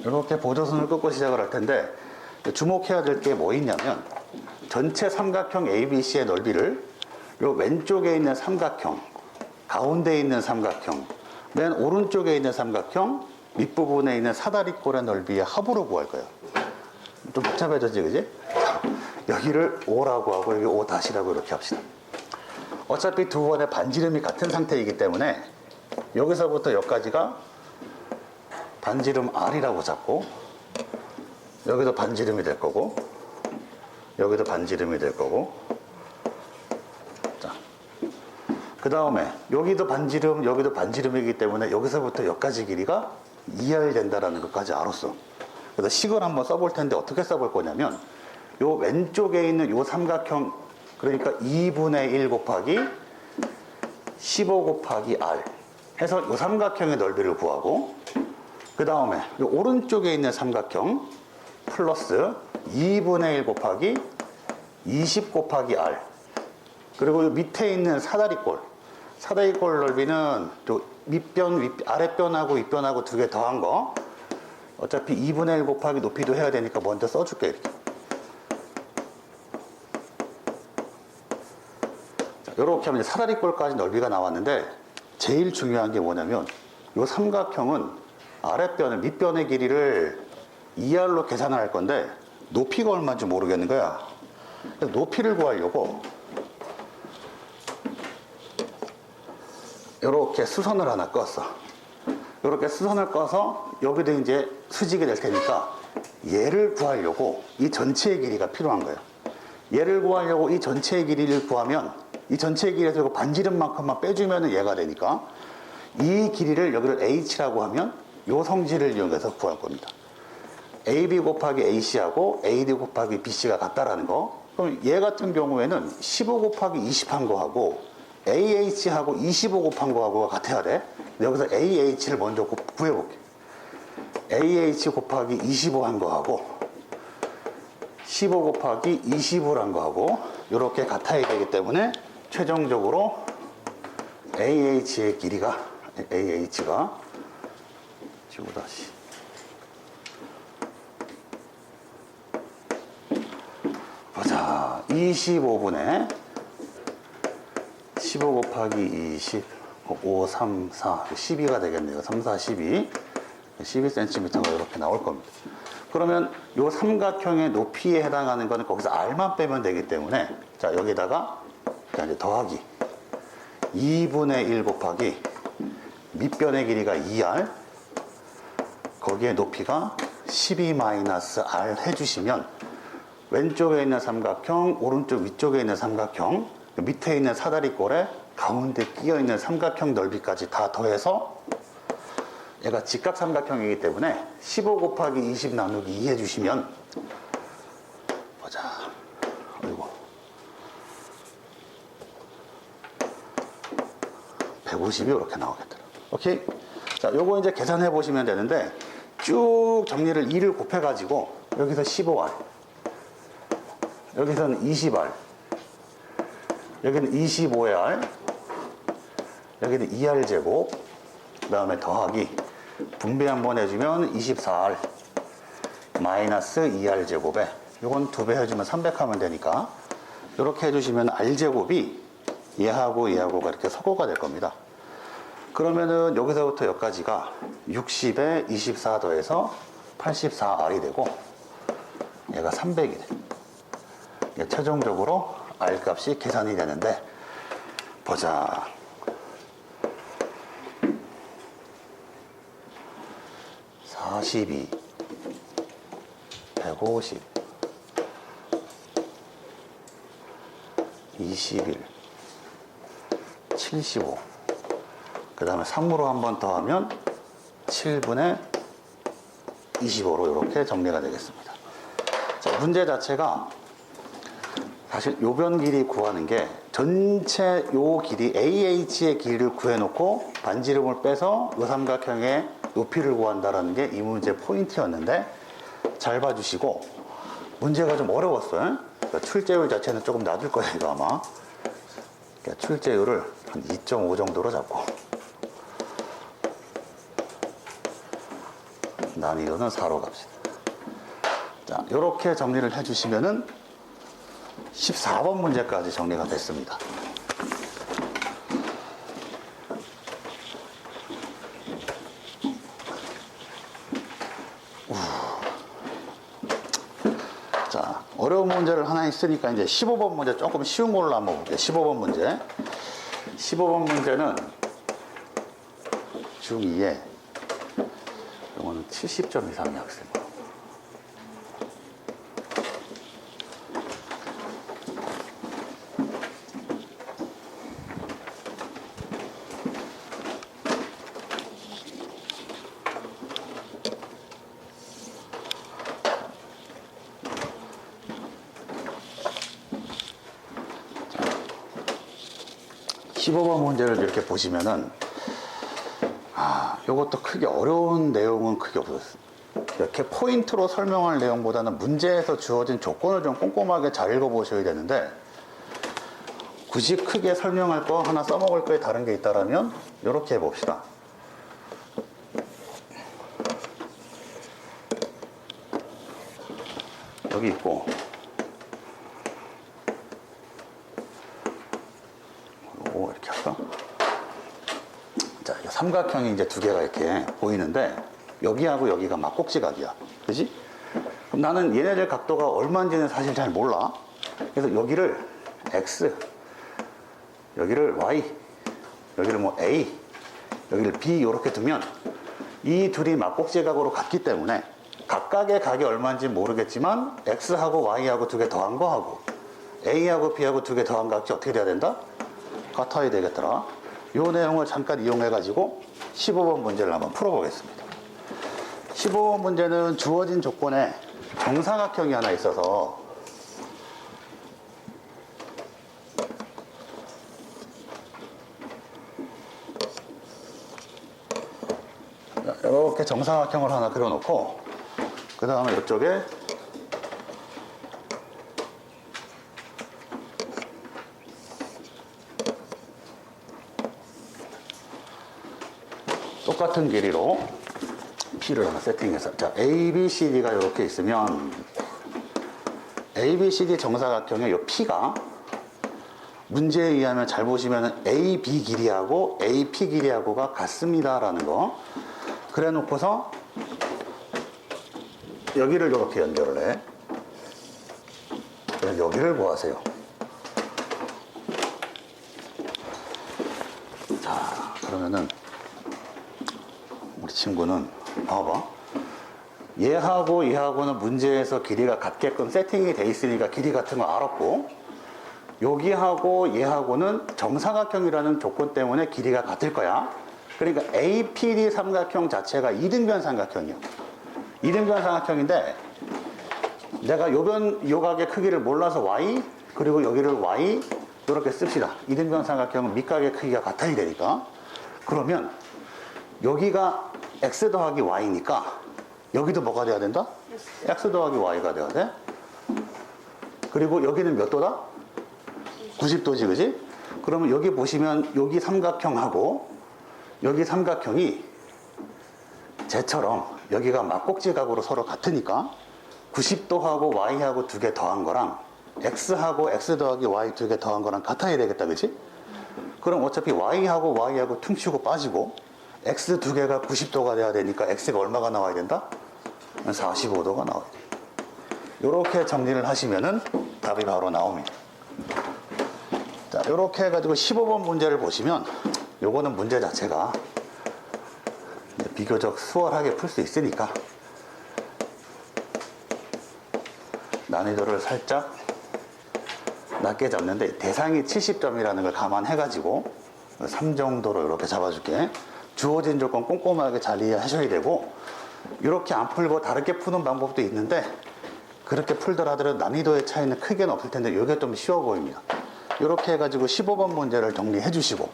이렇게 보조선을 끊고 시작을 할 텐데, 주목해야 될 게 뭐 있냐면, 전체 삼각형 ABC의 넓이를 요 왼쪽에 있는 삼각형, 가운데 있는 삼각형, 맨 오른쪽에 있는 삼각형, 밑부분에 있는 사다리꼴의 넓이의 합으로 구할 거예요. 좀 복잡해졌지, 그지? 여기를 O라고 하고 여기 O 다시라고 이렇게 합시다. 어차피 두 원의 반지름이 같은 상태이기 때문에 여기서부터 여기까지가 반지름 R이라고 잡고, 여기도 반지름이 될 거고, 여기도 반지름이 될 거고, 자, 그 다음에 여기도 반지름, 여기도 반지름이기 때문에 여기서부터 여기까지 길이가 2R 된다라는 것까지 알았어. 그래서 식을 한번 써볼 텐데 어떻게 써볼 거냐면, 요 왼쪽에 있는 요 삼각형, 그러니까 2분의 1 곱하기 15 곱하기 R 해서 요 삼각형의 넓이를 구하고, 그 다음에 이 오른쪽에 있는 삼각형 플러스 2분의 1 곱하기 20 곱하기 R, 그리고 이 밑에 있는 사다리꼴 넓이는 또 아랫변하고 윗변하고 두 개 더한 거, 어차피 2분의 1 곱하기 높이도 해야 되니까 먼저 써줄게. 이렇게. 자, 이렇게 하면 사다리꼴까지 넓이가 나왔는데, 제일 중요한 게 뭐냐면 이 삼각형은 아랫변의 밑변의 길이를 2R로 계산을 할 건데 높이가 얼마인지 모르겠는 거야. 그래서 높이를 구하려고 이렇게 수선을 하나 껐어. 이렇게 수선을 꺼서 여기도 이제 수직이 될 테니까 얘를 구하려고 이 전체의 길이가 필요한 거예요. 얘를 구하려고 이 전체의 길이를 구하면, 이 전체의 길이에서 반지름만큼만 빼주면 얘가 되니까, 이 길이를 여기를 H라고 하면 요 성질을 이용해서 구할 겁니다. AB 곱하기 AC하고 AD 곱하기 BC가 같다라는 거. 그럼 얘 같은 경우에는 15 곱하기 20 한 거하고 AH하고 25 곱한 거하고가 같아야 돼. 여기서 AH를 먼저 구해볼게. AH 곱하기 25 한 거하고 15 곱하기 20을 한 거하고 이렇게 같아야 되기 때문에 최종적으로 AH의 길이가, AH가 지고 다시 보자. 25분의 15 곱하기 20, 5, 3, 4, 12가 되겠네요. 3, 4, 12. 12cm가 이렇게 나올 겁니다. 그러면 이 삼각형의 높이에 해당하는 거는 거기서 R만 빼면 되기 때문에, 자, 여기다가 이제 더하기 2분의 1 곱하기 밑변의 길이가 2R, 거기에 높이가 12-R 해주시면 왼쪽에 있는 삼각형, 오른쪽 위쪽에 있는 삼각형, 밑에 있는 사다리꼴에 가운데 끼어 있는 삼각형 넓이까지 다 더해서, 얘가 직각삼각형이기 때문에 15 곱하기 20 나누기 2 해주시면, 보자, 그리고 150이 이렇게 나오겠더라. 오케이? 자, 요거 이제 계산해 보시면 되는데, 쭉 정리를 2를 곱해가지고 여기서 15R, 여기서는 20R, 여기는 25의 R, 여기는 2R 제곱, 그 다음에 더하기 분배 한번 해주면 24R 마이너스 2R 제곱에, 요건 2배 해주면 300 하면 되니까 이렇게 해주시면 R 제곱이 얘하고 얘하고가 이렇게 서고가 될 겁니다. 그러면은 여기서부터 여기까지가 60에 24 더해서 84R이 되고 얘가 300이래. 최종적으로 R 값이 계산이 되는데 보자. 42, 150, 21, 75. 그 다음에 3으로 한 번 더 하면 7분의 25로 이렇게 정리가 되겠습니다. 자, 문제 자체가 사실 요변 길이 구하는 게 전체 요 길이 AH의 길이를 구해놓고 반지름을 빼서 요 삼각형의 높이를 구한다라는 게 이 문제 포인트였는데 잘 봐주시고 문제가 좀 어려웠어요. 그러니까 출제율 자체는 조금 낮을 거예요, 이거 아마. 그러니까 출제율을 한 2.5 정도로 잡고 난이도는 4로 갑시다. 자, 요렇게 정리를 해주시면은 14번 문제까지 정리가 됐습니다. 자, 어려운 문제를 하나 있으니까 이제 15번 문제 조금 쉬운 걸로 한번 볼게요. 15번 문제. 15번 문제는 중2에 이거는 70점 이상의 학생. 15번 문제를 이렇게 보시면은, 요것도 크게 어려운 내용은 크게 없었어요. 이렇게 포인트로 설명할 내용보다는 문제에서 주어진 조건을 좀 꼼꼼하게 잘 읽어보셔야 되는데, 굳이 크게 설명할 거 하나 써먹을 거에 다른 게 있다라면, 이렇게 해봅시다. 여기 있고, 이렇게 할까? 자, 삼각형이 이제 두 개가 이렇게 보이는데 여기하고 여기가 막꼭지각이야. 그지? 그럼 나는 얘네들 각도가 얼마인지는 사실 잘 몰라. 그래서 여기를 X, 여기를 Y, 여기를 뭐 A, 여기를 B 이렇게 두면 이 둘이 막꼭지각으로 같기 때문에 각각의 각이 얼마인지 모르겠지만 X하고 Y하고 두 개 더한 거하고 A하고 B하고 두 개 더한 각이 어떻게 돼야 된다? 같아야 되겠더라. 이 내용을 잠깐 이용해 가지고 15번 문제를 한번 풀어보겠습니다. 15번 문제는 주어진 조건에 정사각형이 하나 있어서 이렇게 정사각형을 하나 그려놓고 그 다음에 이쪽에 똑같은 길이로 P를 하나 세팅해서, 자, ABCD가 이렇게 있으면 ABCD 정사각형의 이 P가 문제에 의하면 잘 보시면 AB 길이하고 AP 길이하고가 같습니다라는 거. 그래 놓고서 여기를 이렇게 연결을 해. 그래서 여기를 구하세요. 자, 그러면은 우리 친구는 봐봐. 얘하고 얘하고는 문제에서 길이가 같게끔 세팅이 돼 있으니까 길이 같은 거 알았고, 여기하고 얘하고는 정사각형이라는 조건 때문에 길이가 같을 거야. 그러니까 APD 삼각형 자체가 이등변 삼각형이야. 이등변 삼각형인데 내가 요각의 크기를 몰라서 Y, 그리고 여기를 Y 이렇게 씁시다. 이등변 삼각형은 밑각의 크기가 같아야 되니까. 그러면 여기가 X 더하기 Y니까 여기도 뭐가 돼야 된다? X 더하기 Y가 돼야 돼. 그리고 여기는 몇 도다? 90도지, 그지? 그러면 여기 보시면 여기 삼각형하고 여기 삼각형이 쟤처럼 여기가 막꼭지각으로 서로 같으니까 90도하고 Y하고 두 개 더한 거랑 X하고 X 더하기 Y 두 개 더한 거랑 같아야 되겠다, 그지? 그럼 어차피 Y하고 Y하고 퉁치고 빠지고 X 두 개가 90도가 돼야 되니까 X가 얼마가 나와야 된다? 45도가 나와야 돼. 이렇게 정리를 하시면은 답이 바로 나옵니다. 자, 이렇게 해가지고 15번 문제를 보시면 요거는 문제 자체가 비교적 수월하게 풀 수 있으니까 난이도를 살짝 낮게 잡는데 대상이 70점이라는 걸 감안해가지고 3 정도로 이렇게 잡아줄게. 주어진 조건 꼼꼼하게 잘 이해하셔야 되고, 이렇게 안 풀고 다르게 푸는 방법도 있는데 그렇게 풀더라도 난이도의 차이는 크게는 없을 텐데 이게 좀 쉬워 보입니다. 이렇게 해가지고 15번 문제를 정리해 주시고,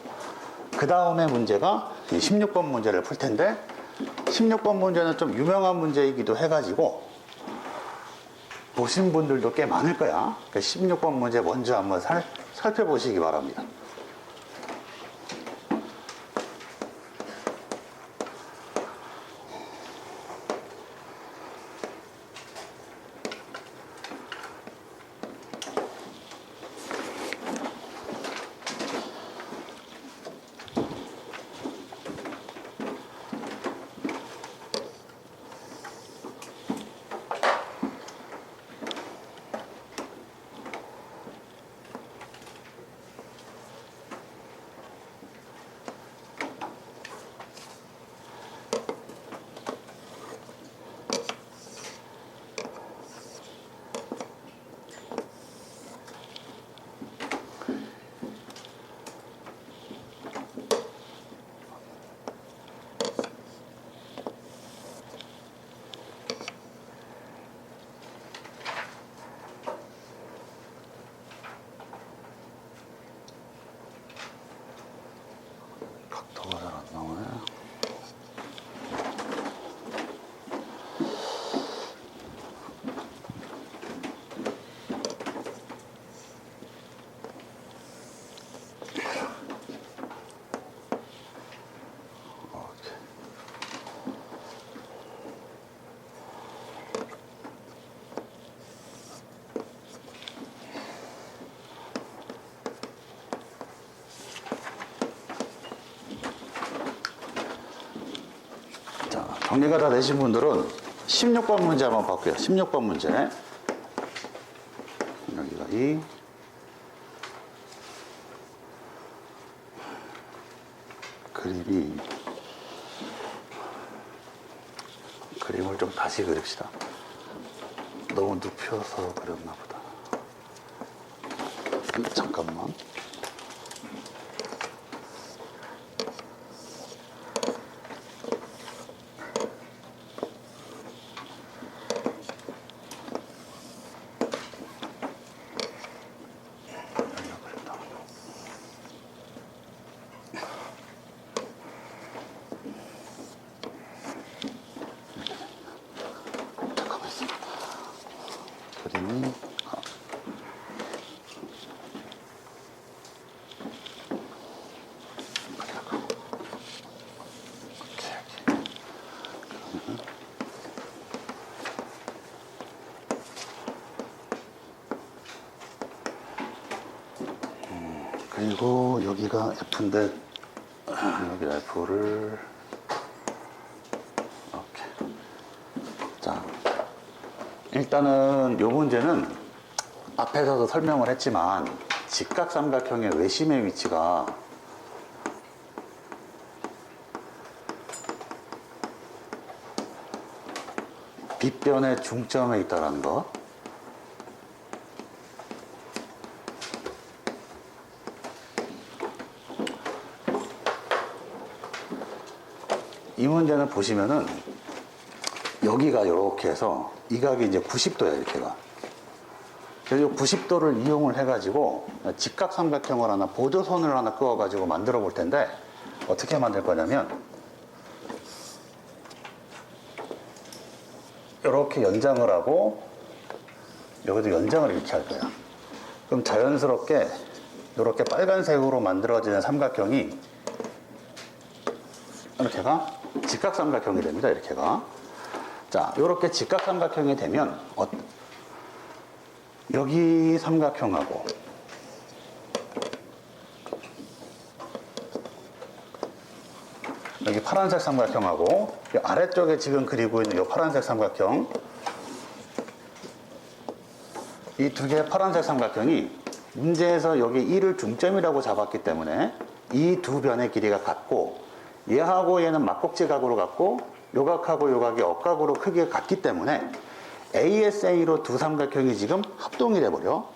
그 다음에 문제가 16번 문제를 풀 텐데 16번 문제는 좀 유명한 문제이기도 해가지고 보신 분들도 꽤 많을 거야. 16번 문제 먼저 한번 살펴보시기 바랍니다. 각도가 잘 안 나오네. 정리가 다 되신 분들은 16번 문제 한번 볼게요. 16번 문제. 여기가 이 그림을 좀 다시 그립시다. 너무 눕혀서 그렸나 보다. 잠깐만. 그리고 여기가 F인데 여기 F를 이렇게. 자, 일단은 이 문제는 앞에서도 설명을 했지만 직각삼각형의 외심의 위치가 빗변의 중점에 있다는 것. 이 문제는 보시면은 여기가 이렇게 해서 이 각이 이제 90도야, 이렇게가. 그래서 90도를 이용을 해가지고 직각삼각형을 하나, 보조선을 하나 그어가지고 만들어 볼 텐데 어떻게 만들 거냐면 이렇게 연장을 하고 여기도 연장을 이렇게 할 거야. 그럼 자연스럽게 이렇게 빨간색으로 만들어지는 삼각형이 이렇게가 직각삼각형이 됩니다. 이렇게가. 자, 이렇게 직각삼각형이 되면 여기 삼각형하고 여기 파란색 삼각형하고 이 아래쪽에 지금 그리고 있는 이 파란색 삼각형, 이 두 개의 파란색 삼각형이 문제에서 여기 1을 중점이라고 잡았기 때문에 이 두 변의 길이가 같고, 얘하고 얘는 막곡지 각으로 같고 요 각하고 요 각이 억각으로 크기가 같기 때문에 ASA로 두 삼각형이 지금 합동이 돼버려.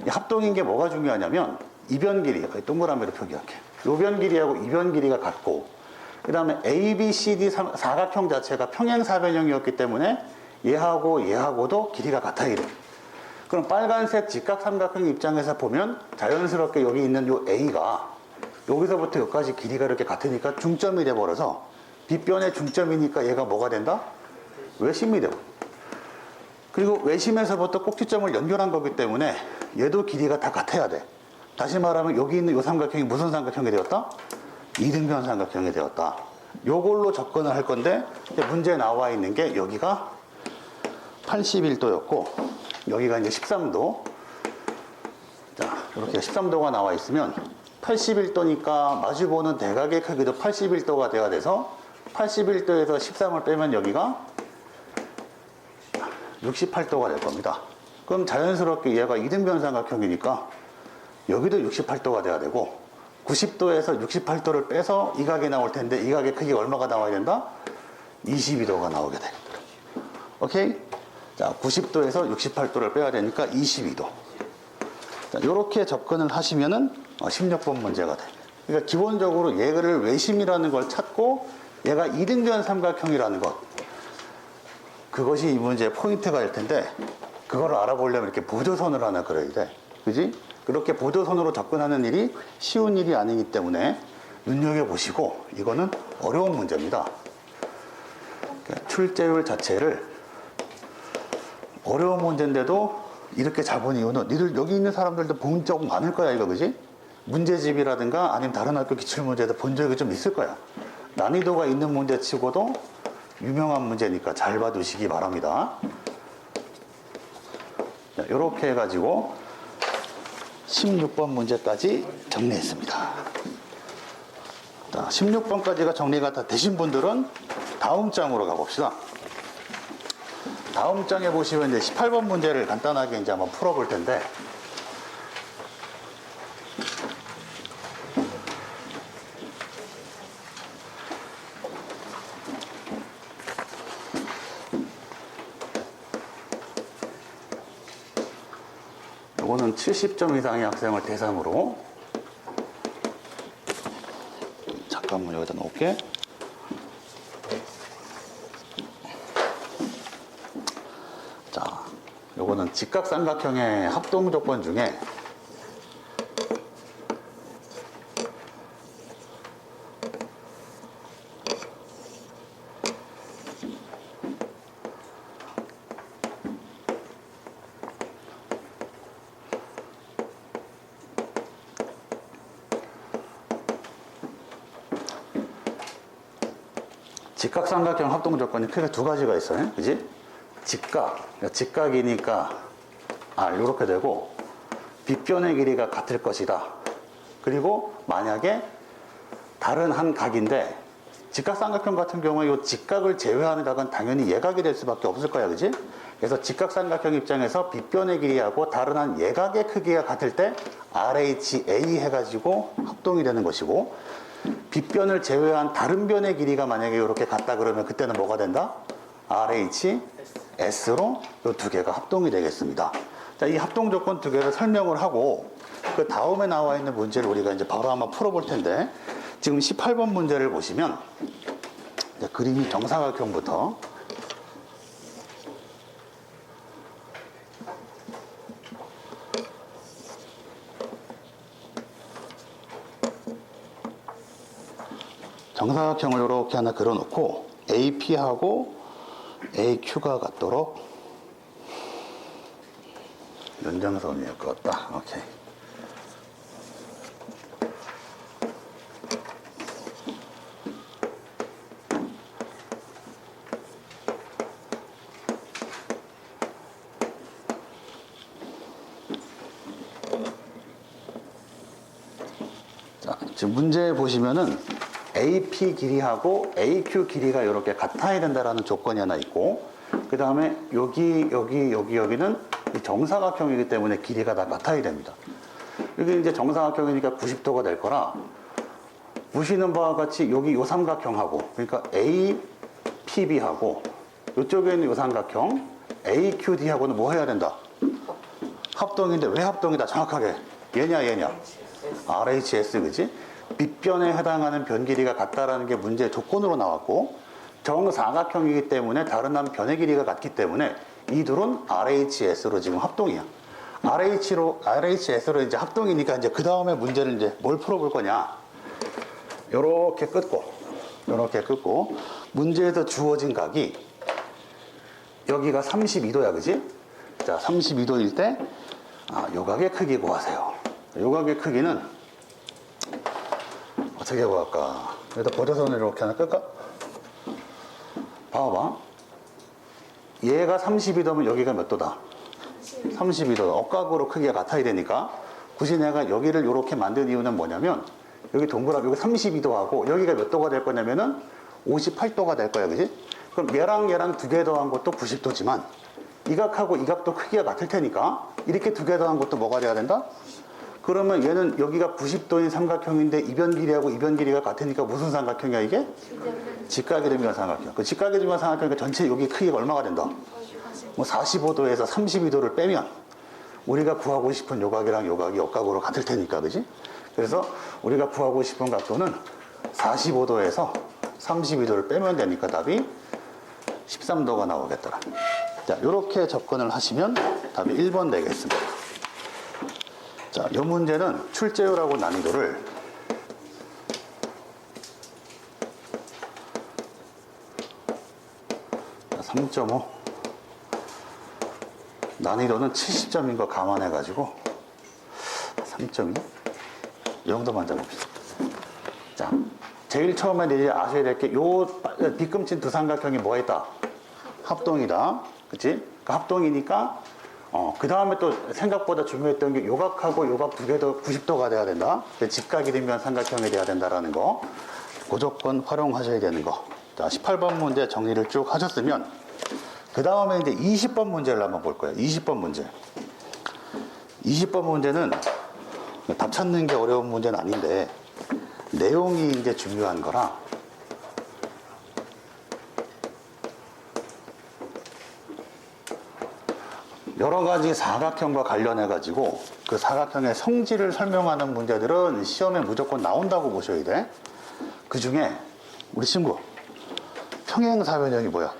이 합동인 게 뭐가 중요하냐면 이 변 길이, 동그라미로 표기할게. 요 변 길이하고 이 변 길이가 같고, 그 다음에 ABCD 사각형 자체가 평행사변형이었기 때문에 얘하고 얘하고도 길이가 같아 이래. 그럼 빨간색 직각 삼각형 입장에서 보면 자연스럽게 여기 있는 요 A가 여기서부터 여기까지 길이가 이렇게 같으니까 중점이 돼버려서 빗변의 중점이니까 얘가 뭐가 된다? 외심이 돼버려. 그리고 외심에서부터 꼭지점을 연결한 거기 때문에 얘도 길이가 다 같아야 돼. 다시 말하면 여기 있는 이 삼각형이 무슨 삼각형이 되었다? 이등변 삼각형이 되었다. 요걸로 접근을 할 건데 문제에 나와 있는 게 여기가 81도였고 여기가 이제 13도. 자, 이렇게 13도가 나와 있으면 81도니까 마주보는 대각의 크기도 81도가 돼야 돼서 81도에서 13을 빼면 여기가 68도가 될 겁니다. 그럼 자연스럽게 얘가 이등변 삼각형이니까 여기도 68도가 돼야 되고 90도에서 68도를 빼서 이 각이 나올 텐데 이 각의 크기가 얼마가 나와야 된다? 22도가 나오게 돼. 오케이? 자, 90도에서 68도를 빼야 되니까 22도. 자, 이렇게 접근을 하시면은 16번 문제가 돼. 그러니까 기본적으로 얘를 외심이라는 걸 찾고 얘가 이등변 삼각형이라는 것, 그것이 이 문제의 포인트가 될 텐데 그걸 알아보려면 이렇게 보조선을 하나 그려야 돼. 그지? 그렇게 보조선으로 접근하는 일이 쉬운 일이 아니기 때문에 눈여겨보시고, 이거는 어려운 문제입니다. 그러니까 출제율 자체를 어려운 문제인데도 이렇게 잡은 이유는 니들 여기 있는 사람들도 본 적 많을 거야 이거, 그지? 문제집이라든가 아니면 다른 학교 기출문제도 본 적이 좀 있을 거야. 난이도가 있는 문제 치고도 유명한 문제니까 잘 봐두시기 바랍니다. 자, 이렇게 해가지고 16번 문제까지 정리했습니다. 자, 16번까지가 정리가 다 되신 분들은 다음 장으로 가봅시다. 다음 장에 보시면 이제 18번 문제를 간단하게 이제 한번 풀어볼 텐데, 이거는 70점 이상의 학생을 대상으로, 잠깐만 여기다 놓을게. 자, 요거는 직각삼각형의 합동 조건 중에 직각삼각형 합동 조건이 크게 두 가지가 있어요. 그지? 직각이니까 요렇게 되고, 빗변의 길이가 같을 것이다. 그리고 만약에 다른 한 각인데, 직각삼각형 같은 경우에 이 직각을 제외하는 각은 당연히 예각이 될 수밖에 없을 거야. 그지? 그래서 직각삼각형 입장에서 빗변의 길이하고 다른 한 예각의 크기가 같을 때 RHA 해가지고 합동이 되는 것이고, 빗변을 제외한 다른 변의 길이가 만약에 이렇게 같다 그러면 그때는 뭐가 된다? RHS로 이 두 개가 합동이 되겠습니다. 자, 이 합동 조건 두 개를 설명을 하고 그 다음에 나와 있는 문제를 우리가 이제 바로 한번 풀어볼 텐데, 지금 18번 문제를 보시면 이제 그림이 정사각형부터 정사각형을 이렇게 하나 그려놓고 AP하고 AQ가 같도록 연장선이을 것 같다. 오케이. 자, 지금 문제 보시면은 AP 길이하고 AQ 길이가 이렇게 같아야 된다라는 조건이 하나 있고, 그 다음에 여기는 이 정사각형이기 때문에 길이가 다 같아야 됩니다. 여기 이제 정사각형이니까 90도가 될 거라, 보시는 바와 같이 여기 요 삼각형하고, 그러니까 APB하고 이쪽에 있는 요 삼각형 AQD하고는 뭐 해야 된다? 합동인데 왜 합동이다? 정확하게 얘냐 RHS, 그지? 빗변에 해당하는 변 길이가 같다라는 게 문제의 조건으로 나왔고, 정사각형이기 때문에 다른 한 변의 길이가 같기 때문에 이 둘은 RHS로 지금 합동이야. RHS로 이제 합동이니까 이제 그 다음에 문제를 이제 뭘 풀어볼 거냐? 요렇게 끊고 문제에서 주어진 각이 여기가 32도야, 그지? 자, 32도일 때 요 각의 크기 구하세요. 요 각의 크기는 어떻게 구할까? 여기다 버려서는 이렇게 하나 끌까? 봐봐. 얘가 32도면 여기가 몇 도다? 32도. 억각으로 크기가 같아야 되니까 굳이 내가 여기를 이렇게 만든 이유는 뭐냐면, 여기 동그라미 여기 32도하고 여기가 몇 도가 될 거냐면은 58도가 될 거야, 그지? 그럼 얘랑 두 개 더한 것도 90도지만 이 각하고 이 각도 크기가 같을 테니까 이렇게 두 개 더한 것도 뭐가 돼야 된다? 그러면 얘는 여기가 90도인 삼각형인데 이변 길이하고 이변 길이가 같으니까 무슨 삼각형이야 이게? 직각이름이한 삼각형. 그 직각이름이한 삼각형이니까 전체 여기 크기가 얼마가 된다? 뭐 45도에서 32도를 빼면 우리가 구하고 싶은 요각이랑 요각이 역각으로 같을 테니까, 그지? 그래서 우리가 구하고 싶은 각도는 45도에서 32도를 빼면 되니까 답이 13도가 나오겠더라. 자, 요렇게 접근을 하시면 답이 1번 되겠습니다. 자, 이 문제는 출제율하고 난이도를 3.5, 난이도는 70점인 거 감안해 가지고 3.2 이 정도만 잡읍시다. 자, 제일 처음에 이제 아셔야 될 게 요 뒤꿈친 두 삼각형이 뭐가 있다? 합동이다. 그치? 그 합동이니까 그 다음에 또 생각보다 중요했던 게 요각하고 요각 두 개 더 90도가 돼야 된다. 직각이름이한 삼각형이 돼야 된다라는 거. 그 조건 활용하셔야 되는 거. 자, 18번 문제 정리를 쭉 하셨으면 그 다음에 이제 20번 문제를 한번 볼 거예요. 20번 문제. 20번 문제는 답 찾는 게 어려운 문제는 아닌데 내용이 이제 중요한 거라 여러 가지 사각형과 관련해 가지고 그 사각형의 성질을 설명하는 문제들은 시험에 무조건 나온다고 보셔야 돼. 그 중에 우리 친구 평행사변형이 뭐야?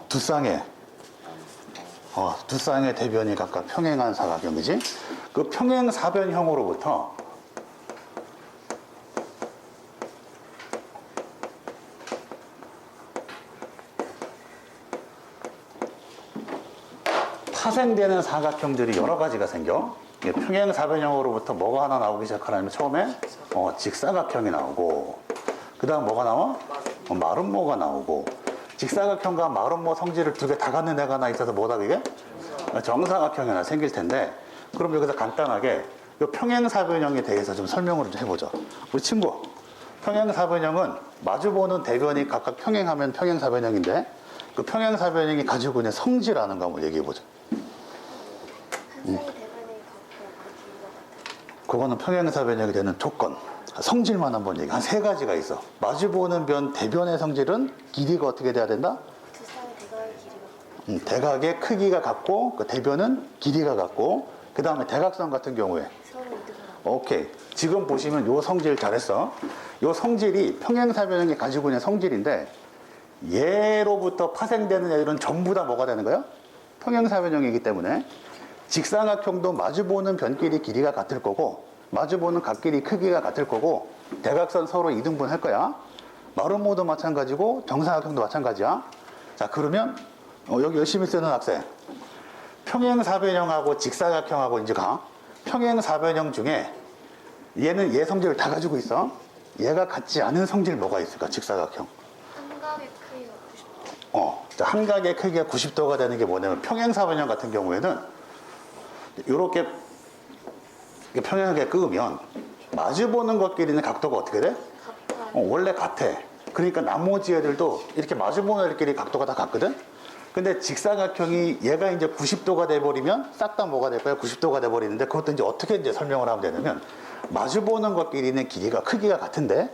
두 쌍의 대변이 각각 평행한 사각형이지. 그 평행사변형으로부터 파생되는 사각형들이 여러 가지가 생겨. 평행사변형으로부터 뭐가 하나 나오기 시작하냐면 처음에 직사각형이 나오고, 그 다음 뭐가 나와? 마름모가 나오고, 직사각형과 마름모 성질을 두 개 다 갖는 애가 하나 있어서 뭐다 그게? 정사각형이 하나 생길 텐데, 그럼 여기서 간단하게 이 평행사변형에 대해서 좀 설명을 좀 해보자. 우리 친구, 평행사변형은 마주보는 대변이 각각 평행하면 평행사변형인데, 그 평행사변형이 가지고 있는 성질하는 거 한번 얘기해보자. 그거는 평행사변형이 되는 조건. 성질만 한번 얘기. 한 세 가지가 있어. 마주보는 변 대변의 성질은 길이가 어떻게 돼야 된다? 두 쌍의 대각의 길이가 대각의 크기가 같고 그 대변은 길이가 같고, 그 다음에 대각선 같은 경우에 서로 이등분. 오케이. 지금 보시면 요 성질 잘했어. 요 성질이 평행사변형이 가지고 있는 성질인데 얘로부터 파생되는 애들은 전부 다 뭐가 되는 거야? 평행사변형이기 때문에 직사각형도 마주보는 변끼리 길이가 같을 거고 마주보는 각끼리 크기가 같을 거고 대각선 서로 이등분 할 거야. 마름모도 마찬가지고 정사각형도 마찬가지야. 자, 그러면 여기 열심히 쓰는 학생, 평행사변형하고 직사각형하고 이제 가. 평행사변형 중에 얘는 얘 성질을 다 가지고 있어. 얘가 같지 않은 성질 뭐가 있을까? 직사각형. 한각의 크기가 90도. 자, 한 각의 크기가 90도가 되는 게 뭐냐면 평행사변형 같은 경우에는 이렇게 평행하게 끄면 마주보는 것끼리는 각도가 어떻게 돼? 같아요. 원래 같아. 그러니까 나머지 애들도 이렇게 마주보는 애들끼리 각도가 다 같거든? 근데 직사각형이 얘가 이제 90도가 돼버리면 싹 다 뭐가 될까요? 90도가 돼버리는데 그것도 이제 어떻게 이제 설명을 하면 되냐면 마주보는 것끼리는 길이가 크기가 같은데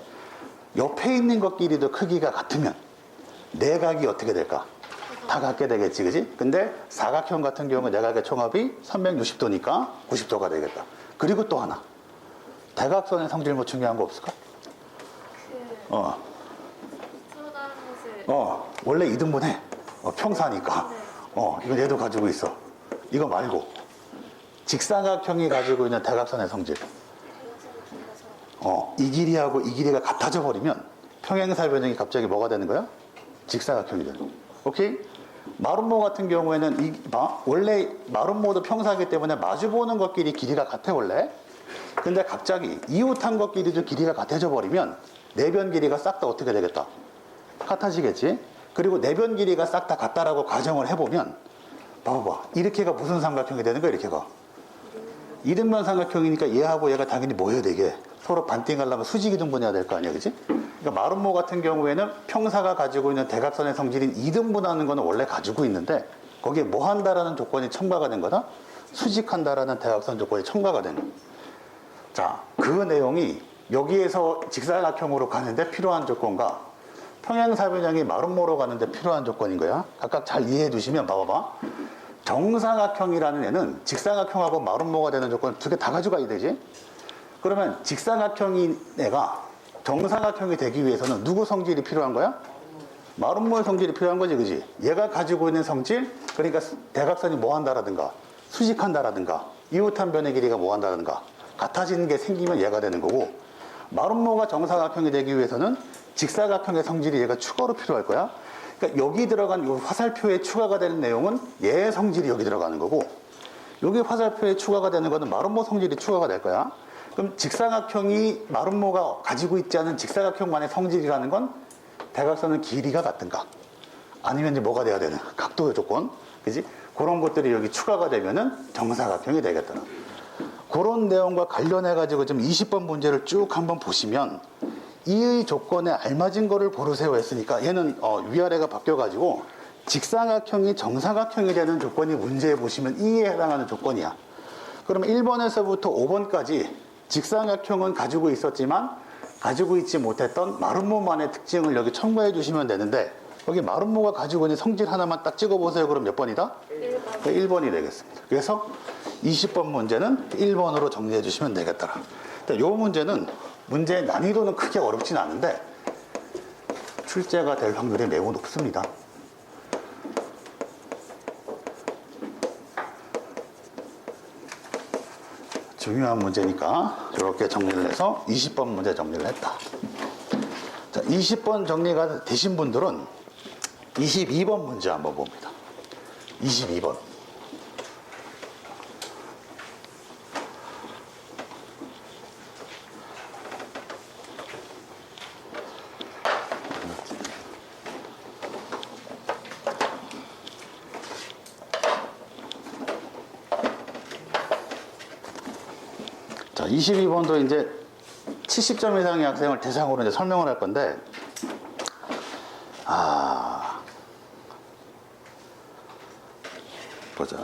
옆에 있는 것끼리도 크기가 같으면 내각이 어떻게 될까? 다 같게 되겠지, 그지? 근데 사각형 같은 경우는 내각의 총합이 360도니까 90도가 되겠다. 그리고 또 하나. 대각선의 성질 뭐 중요한 거 없을까? 그 어, 서로 다른 것을 원래 이등분해. 평사니까. 이건 얘도 가지고 있어. 이거 말고. 직사각형이 가지고 있는 대각선의 성질. 대각선의 길이가 서로 이 길이하고 이 길이가 같아져 버리면 평행사 변형이 갑자기 뭐가 되는 거야? 직사각형이 되는 거야. 오케이? 마름모 같은 경우에는 원래 마름모도 평사이기 때문에 마주보는 것끼리 길이가 같아 원래. 근데 갑자기 이웃한 것끼리도 길이가 같아져 버리면 내변 길이가 싹 다 어떻게 되겠다? 같아지겠지? 그리고 내변 길이가 싹 다 같다라고 가정을 해보면 봐봐. 이렇게가 무슨 삼각형이 되는 거야? 이렇게가 이등변 삼각형이니까 얘하고 얘가 당연히 뭐 해야 되게? 서로 반띵하려면 수직이등분해야 될 거 아니야, 그지? 그러니까 마름모 같은 경우에는 평사가 가지고 있는 대각선의 성질인 이등분하는 거는 원래 가지고 있는데 거기에 뭐 한다라는 조건이 첨가가 된 거다? 수직한다라는 대각선 조건이 첨가가 되는 거야. 자, 그 내용이 여기에서 직사각형으로 가는데 필요한 조건과 평행사변형이 마름모로 가는데 필요한 조건인 거야. 각각 잘 이해해 두시면 봐봐봐. 정사각형이라는 애는 직사각형하고 마름모가 되는 조건 두 개 다 가져가야 되지. 그러면 직사각형인 애가 정사각형이 되기 위해서는 누구 성질이 필요한 거야? 마름모의 성질이 필요한 거지, 그지? 얘가 가지고 있는 성질, 그러니까 대각선이 뭐 한다라든가 수직한다라든가 이웃한 변의 길이가 뭐 한다라든가 같아지는 게 생기면 얘가 되는 거고, 마름모가 정사각형이 되기 위해서는 직사각형의 성질이 얘가 추가로 필요할 거야. 그러니까 여기 들어간 이 화살표에 추가가 되는 내용은 얘의 성질이 여기 들어가는 거고, 여기 화살표에 추가가 되는 거는 마름모 성질이 추가가 될 거야. 그럼 직사각형이 마름모가 가지고 있지 않은 직사각형만의 성질이라는 건 대각선은 길이가 같든가 아니면 이제 뭐가 돼야 되는 각도의 조건, 그지? 그런 것들이 여기 추가가 되면은 정사각형이 되겠다. 그런 내용과 관련해 가지고 좀 20번 문제를 쭉 한번 보시면 이의 조건에 알맞은 거를 고르세요 했으니까 얘는 위아래가 바뀌어 가지고 직사각형이 정사각형이 되는 조건이 문제에 보시면 이에 해당하는 조건이야. 그러면 1번에서부터 5번까지 직사각형은 가지고 있었지만 가지고 있지 못했던 마름모만의 특징을 여기 첨가해 주시면 되는데, 여기 마름모가 가지고 있는 성질 하나만 딱 찍어보세요. 그럼 몇 번이다? 1번. 1번이 되겠습니다. 그래서 20번 문제는 1번으로 정리해 주시면 되겠더라. 이 문제는 문제의 난이도는 크게 어렵진 않은데 출제가 될 확률이 매우 높습니다. 중요한 문제니까 이렇게 정리를 해서 20번 문제 정리를 했다. 자, 20번 정리가 되신 분들은 22번 문제 한번 봅니다. 22번. 자, 22번도 이제 70점 이상의 학생을 대상으로 이제 설명을 할 건데, 보자.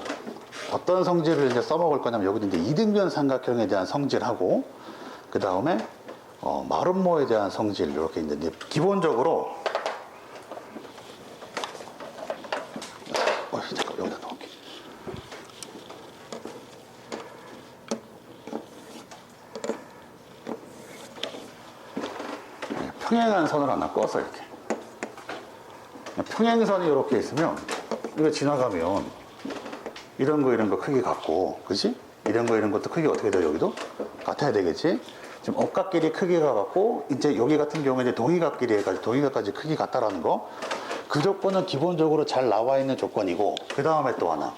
어떤 성질을 이제 써먹을 거냐면, 여기도 이제 이등변 삼각형에 대한 성질하고, 그 다음에, 마름모에 대한 성질, 이렇게 이제 기본적으로, 잠깐, 여기다 넣을게. 평행한 선을 하나 꺼서 이렇게. 평행선이 이렇게 있으면, 이거 지나가면, 이런 거 크기 같고, 그치? 이런 것도 크기 어떻게 돼요, 여기도? 같아야 되겠지? 지금 억각끼리 크기가 같고, 이제 여기 같은 경우에 이제 동의각까지 크기 같다라는 거. 그 조건은 기본적으로 잘 나와 있는 조건이고, 그 다음에 또 하나.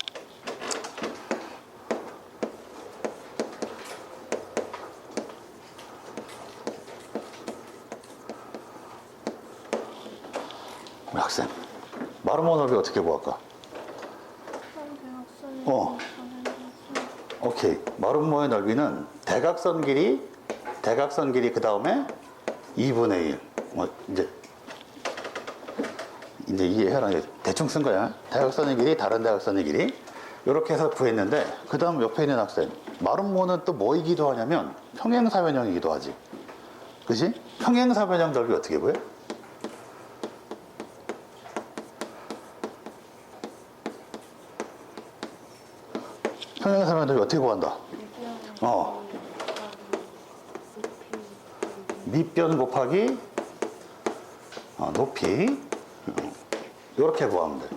우리 학생, 마름모 넓이 어떻게 구할까? 오케이. 오케이. 마름모의 넓이는 대각선 길이 그 다음에 2분의 1. 이제 이해해라. 대충 쓴 거야. 대각선의 길이, 다른 대각선의 길이. 이렇게 해서 구했는데, 그 다음 옆에 있는 학생. 마름모는 또 뭐이기도 하냐면, 평행사변형이기도 하지. 그지? 평행사변형 넓이 어떻게 보여? 평행사변형 넓이 어떻게 구한다? 밑변 곱하기 높이. 이렇게 구하면 돼.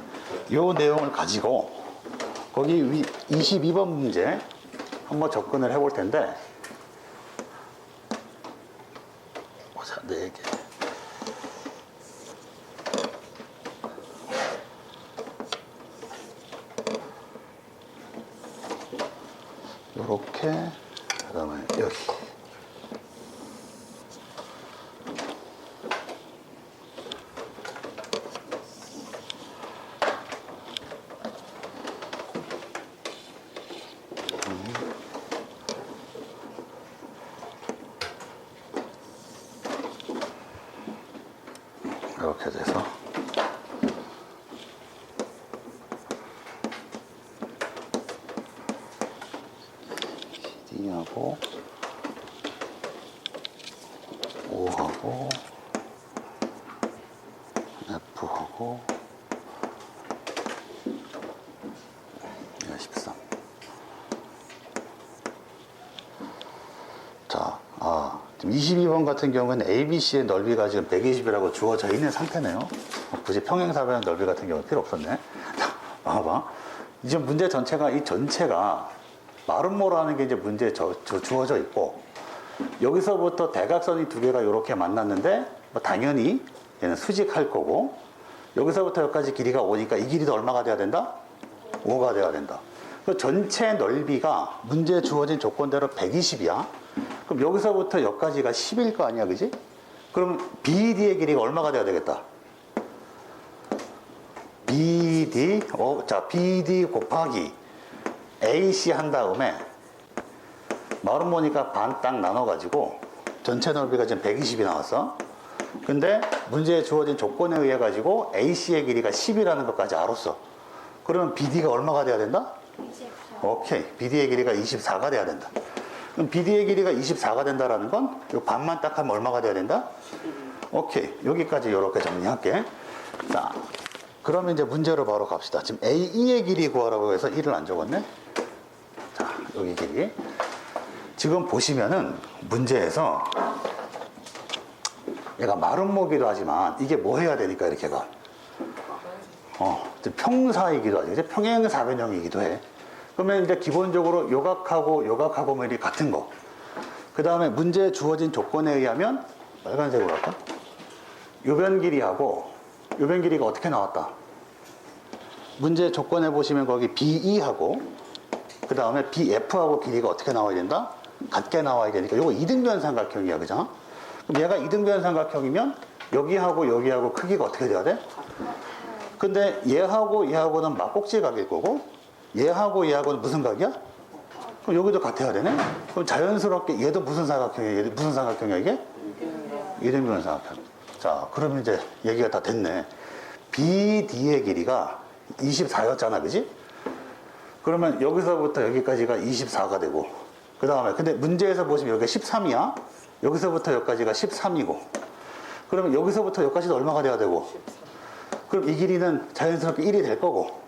이 내용을 가지고 거기 22번 문제 한번 접근을 해볼 텐데, 보자, 4개. 요렇게, 그 다음에 여기. 이렇게 돼서 D하고 O하고 F하고 13. 자, 지금 22번 같은 경우는 ABC의 넓이가 지금 120이라고 주어져 있는 상태네요. 굳이 평행사변 넓이 같은 경우는 필요 없었네. 자, 봐봐. 이제 문제 전체가, 이 전체가 마름모라는 게 이제 문제에 주어져 있고, 여기서부터 대각선이 두 개가 이렇게 만났는데, 뭐 당연히 얘는 수직할 거고, 여기서부터 여기까지 길이가 5니까 이 길이도 얼마가 돼야 된다? 5가 돼야 된다. 그 전체 넓이가 문제에 주어진 조건대로 120이야. 그럼 여기서부터 여기까지가 10일 거 아니야, 그지? 그럼 BD의 길이가 얼마가 돼야 되겠다? BD 곱하기 AC 한 다음에, 마름모니까 반 딱 나눠가지고 전체 넓이가 지금 120이 나왔어. 근데 문제에 주어진 조건에 의해 가지고 AC의 길이가 10이라는 것까지 알았어. 그러면 BD가 얼마가 돼야 된다? 24. 오케이. BD의 길이가 24가 돼야 된다. 그럼 BD의 길이가 24가 된다라는 건, 이 반만 딱 하면 얼마가 돼야 된다? 오케이. 여기까지 이렇게 정리할게. 자, 그러면 이제 문제로 바로 갑시다. 지금 AE의 길이 구하라고 해서 1을 안 적었네? 자, 여기 길이. 지금 보시면은 문제에서 얘가 마름모기도 하지만 이게 뭐 해야 되니까 이렇게 가. 평사이기도 하지. 이제 평행사변형이기도 해. 그러면 이제 기본적으로 요각하고 요각하고면이 같은 거. 그 다음에 문제에 주어진 조건에 의하면 빨간색으로 할까? 요변 길이하고 요변 길이가 어떻게 나왔다? 문제 조건에 보시면 거기 BE하고 그 다음에 BF하고 길이가 어떻게 나와야 된다? 같게 나와야 되니까 요거 이등변 삼각형이야, 그죠? 그럼 얘가 이등변 삼각형이면 여기하고 여기하고 크기가 어떻게 돼야 돼? 근데 얘하고 얘하고는 막꼭지 각일 거고 얘하고 얘하고는 무슨 각이야? 그럼 여기도 같아야 되네? 그럼 자연스럽게 얘도 무슨 삼각형이야? 얘도 무슨 삼각형이야 이게? 이등변 삼각형. 자, 그러면 이제 얘기가 다 됐네. BD의 길이가 24였잖아, 그지? 그러면 여기서부터 여기까지가 24가 되고, 그 다음에 근데 문제에서 보시면 여기가 13이야. 여기서부터 여기까지가 13이고, 그러면 여기서부터 여기까지도 얼마가 돼야 되고, 그럼 이 길이는 자연스럽게 1이 될 거고,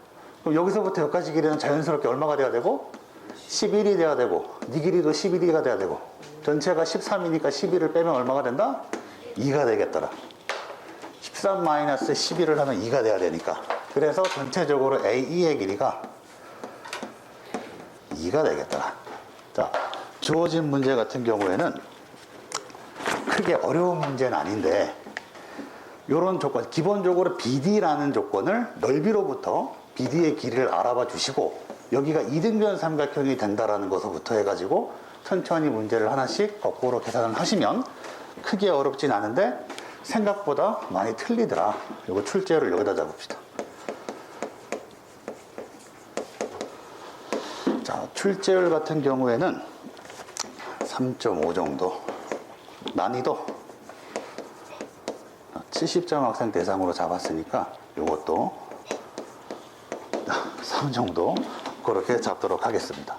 그럼 여기서부터 여기까지 길이는 자연스럽게 얼마가 돼야 되고, 11이 돼야 되고, 이 길이도 11이가 돼야 되고, 전체가 13이니까 11을 빼면 얼마가 된다? 2가 되겠더라. 13-11을 하면 2가 돼야 되니까. 그래서 전체적으로 AE의 길이가 2가 되겠더라. 자, 주어진 문제 같은 경우에는 크게 어려운 문제는 아닌데, 이런 조건, 기본적으로 BD라는 조건을 넓이로부터 BD의 길이를 알아봐 주시고, 여기가 이등변 삼각형이 된다라는 것부터 해가지고 천천히 문제를 하나씩 거꾸로 계산을 하시면 크게 어렵진 않은데 생각보다 많이 틀리더라. 이거 출제를 여기다 잡읍시다. 자, 출제율 같은 경우에는 3.5 정도. 난이도 70점 학생 대상으로 잡았으니까 이것도 3 정도 그렇게 잡도록 하겠습니다.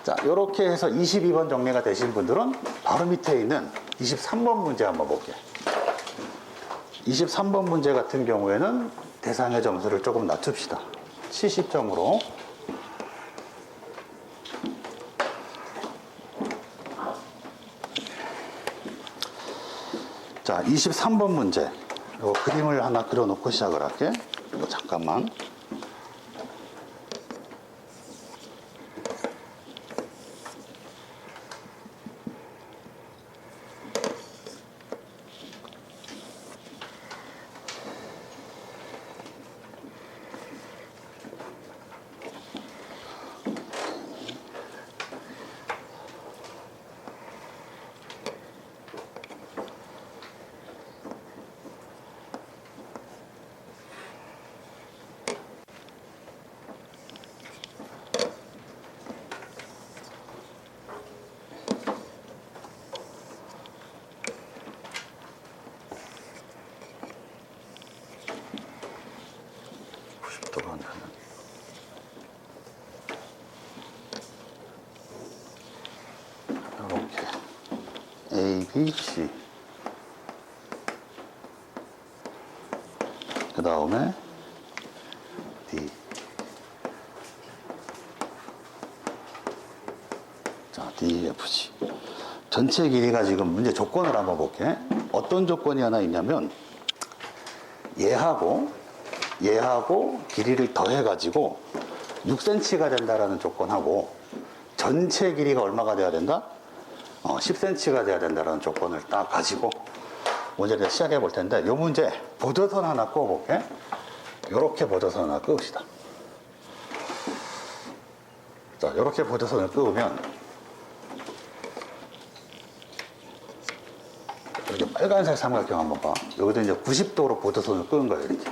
자, 이렇게 해서 22번 정리가 되신 분들은 바로 밑에 있는 23번 문제 한번 볼게요. 23번 문제 같은 경우에는 대상의 점수를 조금 낮춥시다. 70점으로. 자, 23번 문제. 요 그림을 하나 그려놓고 시작을 할게. 이거 잠깐만. 이렇게 A, B, C. 그 다음에 D. 자, D, F, G. 전체 길이가 지금 문제 조건을 한번 볼게. 어떤 조건이 하나 있냐면 얘하고 길이를 더해가지고 6cm가 된다라는 조건하고 전체 길이가 얼마가 돼야 된다? 10cm가 돼야 된다는 조건을 딱 가지고 문제를 시작해 볼 텐데, 이 문제 보조선 하나 끄어볼게. 이렇게 보조선 하나 끄읍시다. 자, 이렇게 보조선을 끄으면 이렇게 빨간색 삼각형 한번 봐. 여기도 이제 90도로 보조선을 끄은 거예요, 이렇게.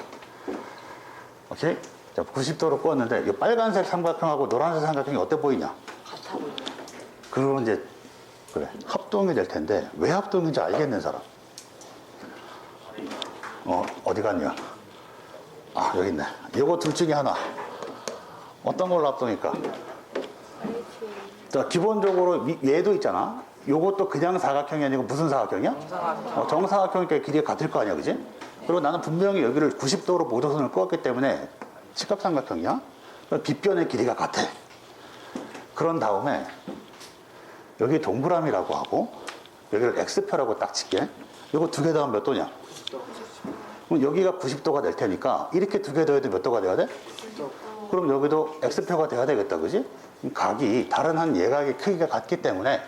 오케이? 자, 90도로 끄었는데 이 빨간색 삼각형하고 노란색 삼각형이 어때 보이냐? 같아 보여. 그러면 이제 그래, 합동이 될 텐데 왜 합동인지 알겠는 사람? 어디 갔냐? 아, 여기 있네. 이거 둘 중에 하나. 어떤 걸로 합동일까? 자, 기본적으로 얘도 있잖아. 요것도 그냥 사각형이 아니고 무슨 사각형이야? 정사각형이니까 길이가 같을 거 아니야, 그지? 그리고 나는 분명히 여기를 90도로 보조선을 끄었기 때문에 직각삼각형이야. 빗변의 길이가 같아. 그런 다음에 여기 동그라미라고 하고 여기를 X표라고 딱 칠게. 이거 두 개 더하면 몇 도냐? 그럼 여기가 90도가 될 테니까 이렇게 두 개 더해도 몇 도가 돼야 돼? 그럼 여기도 X표가 돼야 되겠다, 그지? 각이 다른 한 예각의 크기가 같기 때문에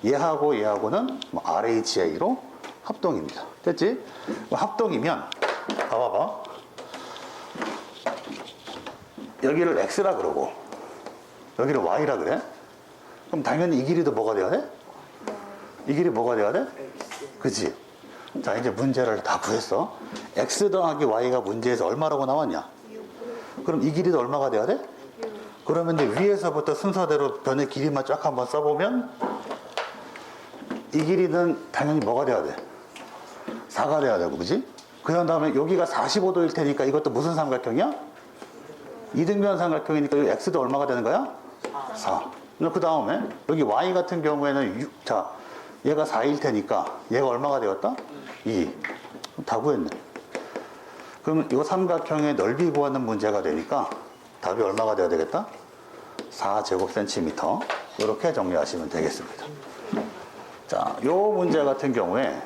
얘하고는 뭐 RHA로 합동입니다. 됐지? 합동이면 봐봐. 여기를 X라 그러고 여기를 Y라 그래? 그럼 당연히 이 길이도 뭐가 돼야 돼? 이 길이 뭐가 돼야 돼? 그치? 자, 이제 문제를 다 구했어. X 더하기 Y가 문제에서 얼마라고 나왔냐? 그럼 이 길이도 얼마가 돼야 돼? 그러면 이제 위에서부터 순서대로 변의 길이만 쫙 한번 써보면 이 길이는 당연히 뭐가 돼야 돼? 4가 돼야 되고, 그지? 그 다음에 여기가 45도일 테니까 이것도 무슨 삼각형이야? 이등변 삼각형이니까 이 X도 얼마가 되는 거야? 4. 그 다음에 여기 Y 같은 경우에는 6. 자, 얘가 4일 테니까 얘가 얼마가 되었다? 2. 다 구했네. 그러면 이 삼각형의 넓이 구하는 문제가 되니까 답이 얼마가 돼야 되겠다? 4제곱센티미터. 이렇게 정리하시면 되겠습니다. 자, 요 문제 같은 경우에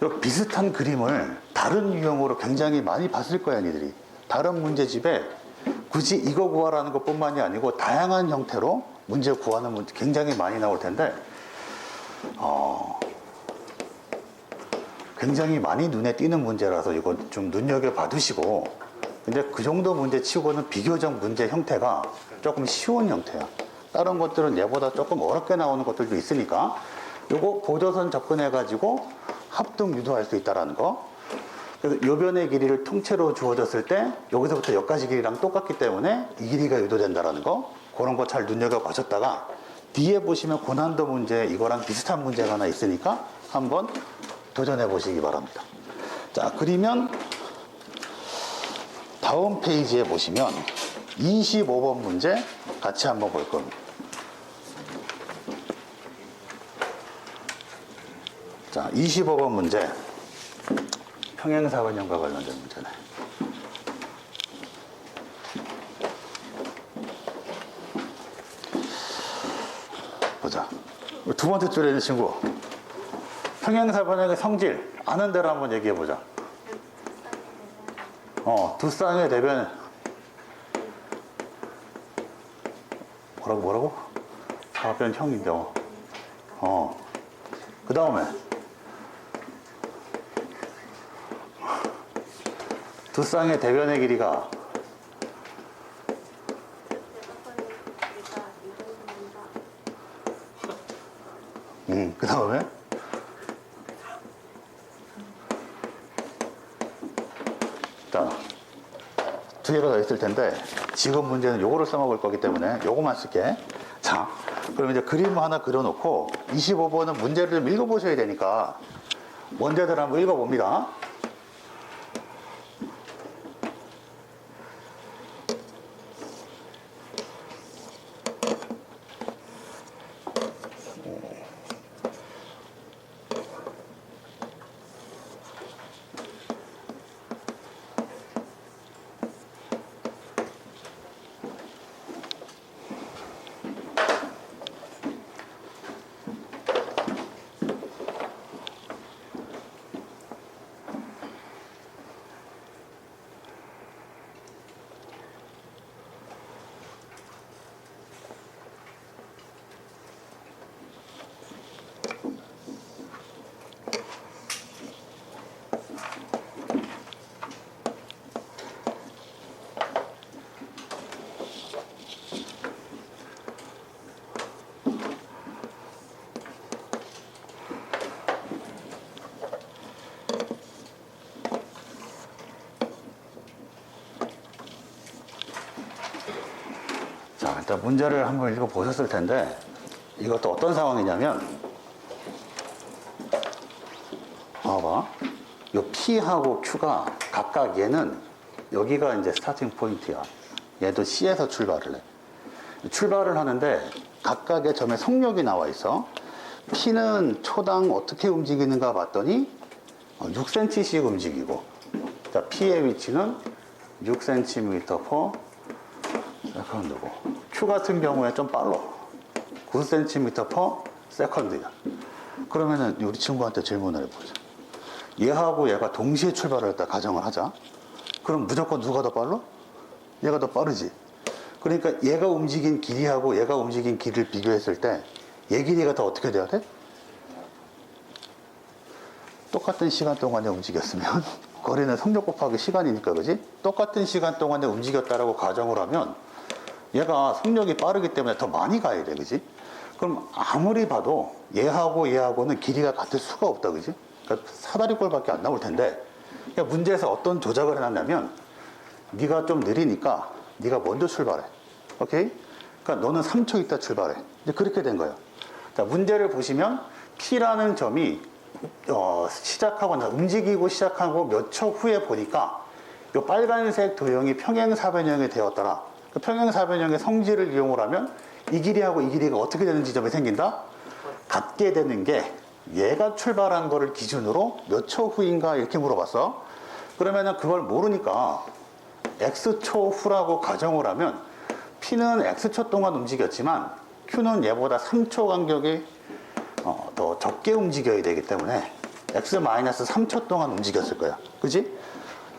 요 비슷한 그림을 다른 유형으로 굉장히 많이 봤을 거야, 니들이. 다른 문제집에 굳이 이거 구하라는 것 뿐만이 아니고 다양한 형태로 문제 구하는 문제 굉장히 많이 나올 텐데, 굉장히 많이 눈에 띄는 문제라서 이거 좀 눈여겨 봐두시고, 근데 그 정도 문제 치고는 비교적 문제 형태가 조금 쉬운 형태야. 다른 것들은 얘보다 조금 어렵게 나오는 것들도 있으니까 요거 보조선 접근해 가지고 합동 유도할 수 있다라는 거. 그래서 요변의 길이를 통째로 주어졌을 때 여기서부터 여기까지 길이랑 똑같기 때문에 이 길이가 유도된다라는 거, 그런 거 잘 눈여겨보셨다가 뒤에 보시면 고난도 문제 이거랑 비슷한 문제가 하나 있으니까 한번 도전해 보시기 바랍니다. 자, 그러면 다음 페이지에 보시면 25번 문제 같이 한번 볼 겁니다. 자, 25번 문제. 평행사변형과 관련된 문제네. 보자. 두 번째 줄에 있는 친구. 평행사변형의 성질 아는 대로 한번 얘기해 보자. 두 쌍의 대변. 뭐라고? 사변형인데. 그 다음에 두 쌍의 대변의 길이가 그 다음에 자, 두 개가 더 있을 텐데 지금 문제는 요거를 써먹을 거기 때문에 요거만 쓸게. 자, 그럼 이제 그림을 하나 그려놓고 25번은 문제를 좀 읽어보셔야 되니까 문제들 한번 읽어봅니다. 자, 일단 문제를 한번 읽어보셨을 텐데 이것도 어떤 상황이냐면 봐봐. 요 P하고 Q가 각각 얘는 여기가 이제 스타팅 포인트야. 얘도 C에서 출발을 해. 출발을 하는데 각각의 점에 속력이 나와 있어. P는 초당 어떻게 움직이는가 봤더니 6cm씩 움직이고, 자, P의 위치는 6cm per 세컨드고, Q 같은 경우에 좀 빨라. 9cm per 세컨드야. 그러면은 우리 친구한테 질문을 해보자. 얘하고 얘가 동시에 출발을 했다 가정을 하자. 그럼 무조건 누가 더 빨라? 얘가 더 빠르지. 그러니까 얘가 움직인 길이하고 얘가 움직인 길이를 비교했을 때 얘 길이가 더 어떻게 돼야 돼? 똑같은 시간 동안에 움직였으면 거리는 속력 곱하기 시간이니까, 그지? 똑같은 시간 동안에 움직였다라고 가정을 하면 얘가 속력이 빠르기 때문에 더 많이 가야 돼, 그지? 그럼 아무리 봐도 얘하고는 길이가 같을 수가 없다, 그지? 그러니까 사다리꼴밖에 안 나올 텐데, 그러니까 문제에서 어떤 조작을 해놨냐면 네가 좀 느리니까 네가 먼저 출발해. 오케이? 그러니까 너는 3초 있다 출발해. 이제 그렇게 된 거예요. 자, 문제를 보시면 P라는 점이 시작하고 움직이고 시작하고 몇 초 후에 보니까 이 빨간색 도형이 평행사변형이 되었더라. 그 평행사변형의 성질을 이용을 하면 이 길이하고 이 길이가 어떻게 되는 지점이 생긴다? 같게 되는 게 얘가 출발한 거를 기준으로 몇 초 후인가 이렇게 물어봤어. 그러면은 그걸 모르니까 X초 후라고 가정을 하면 P는 X초 동안 움직였지만 Q는 얘보다 3초 간격이 더 적게 움직여야 되기 때문에 X-3초 동안 움직였을 거야. 그지?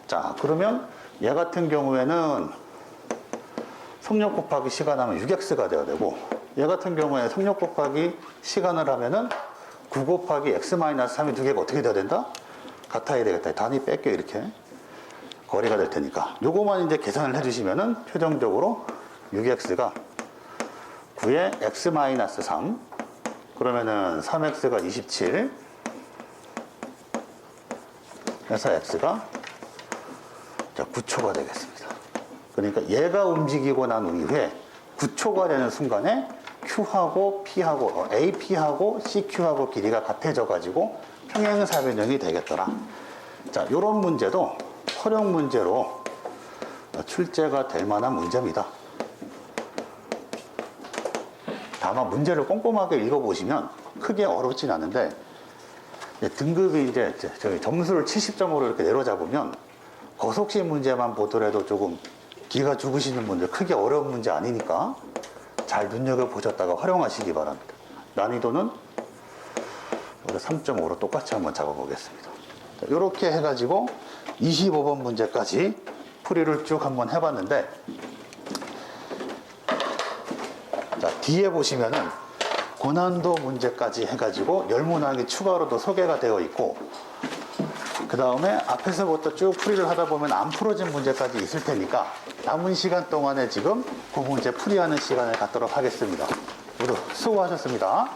자, 그러면 얘 같은 경우에는 속력 곱하기 시간 하면 6X가 돼야 되고, 얘 같은 경우에 속력 곱하기 시간을 하면은 9 곱하기 X-3이 두 개가 어떻게 돼야 된다? 같아야 되겠다. 단위 뺄게, 이렇게. 거리가 될 테니까. 요거만 이제 계산을 해주시면은 표정적으로 6X가 9에 X-3. 그러면은 3X가 27. 그래서 x가 자, 9초가 되겠습니다. 그러니까 얘가 움직이고 난 이후에 9초가 되는 순간에 Q하고 P하고 AP하고 CQ하고 길이가 같아져 가지고 평행사변형이 되겠더라. 자, 요런 문제도 활용 문제로 출제가 될 만한 문제입니다. 다만 문제를 꼼꼼하게 읽어보시면 크게 어렵진 않은데 등급이 이제 저기 점수를 70점으로 이렇게 내려잡으면 거속시 문제만 보더라도 조금 기가 죽으시는 분들 크게 어려운 문제 아니니까 잘 눈여겨보셨다가 활용하시기 바랍니다. 난이도는 3.5로 똑같이 한번 잡아보겠습니다. 이렇게 해가지고 25번 문제까지 풀이를 쭉 한번 해봤는데 자, 뒤에 보시면은 고난도 문제까지 해가지고 열문항이 추가로도 소개가 되어 있고 그 다음에 앞에서부터 쭉 풀이를 하다 보면 안 풀어진 문제까지 있을 테니까 남은 시간 동안에 지금 그 문제 풀이하는 시간을 갖도록 하겠습니다. 모두 수고하셨습니다.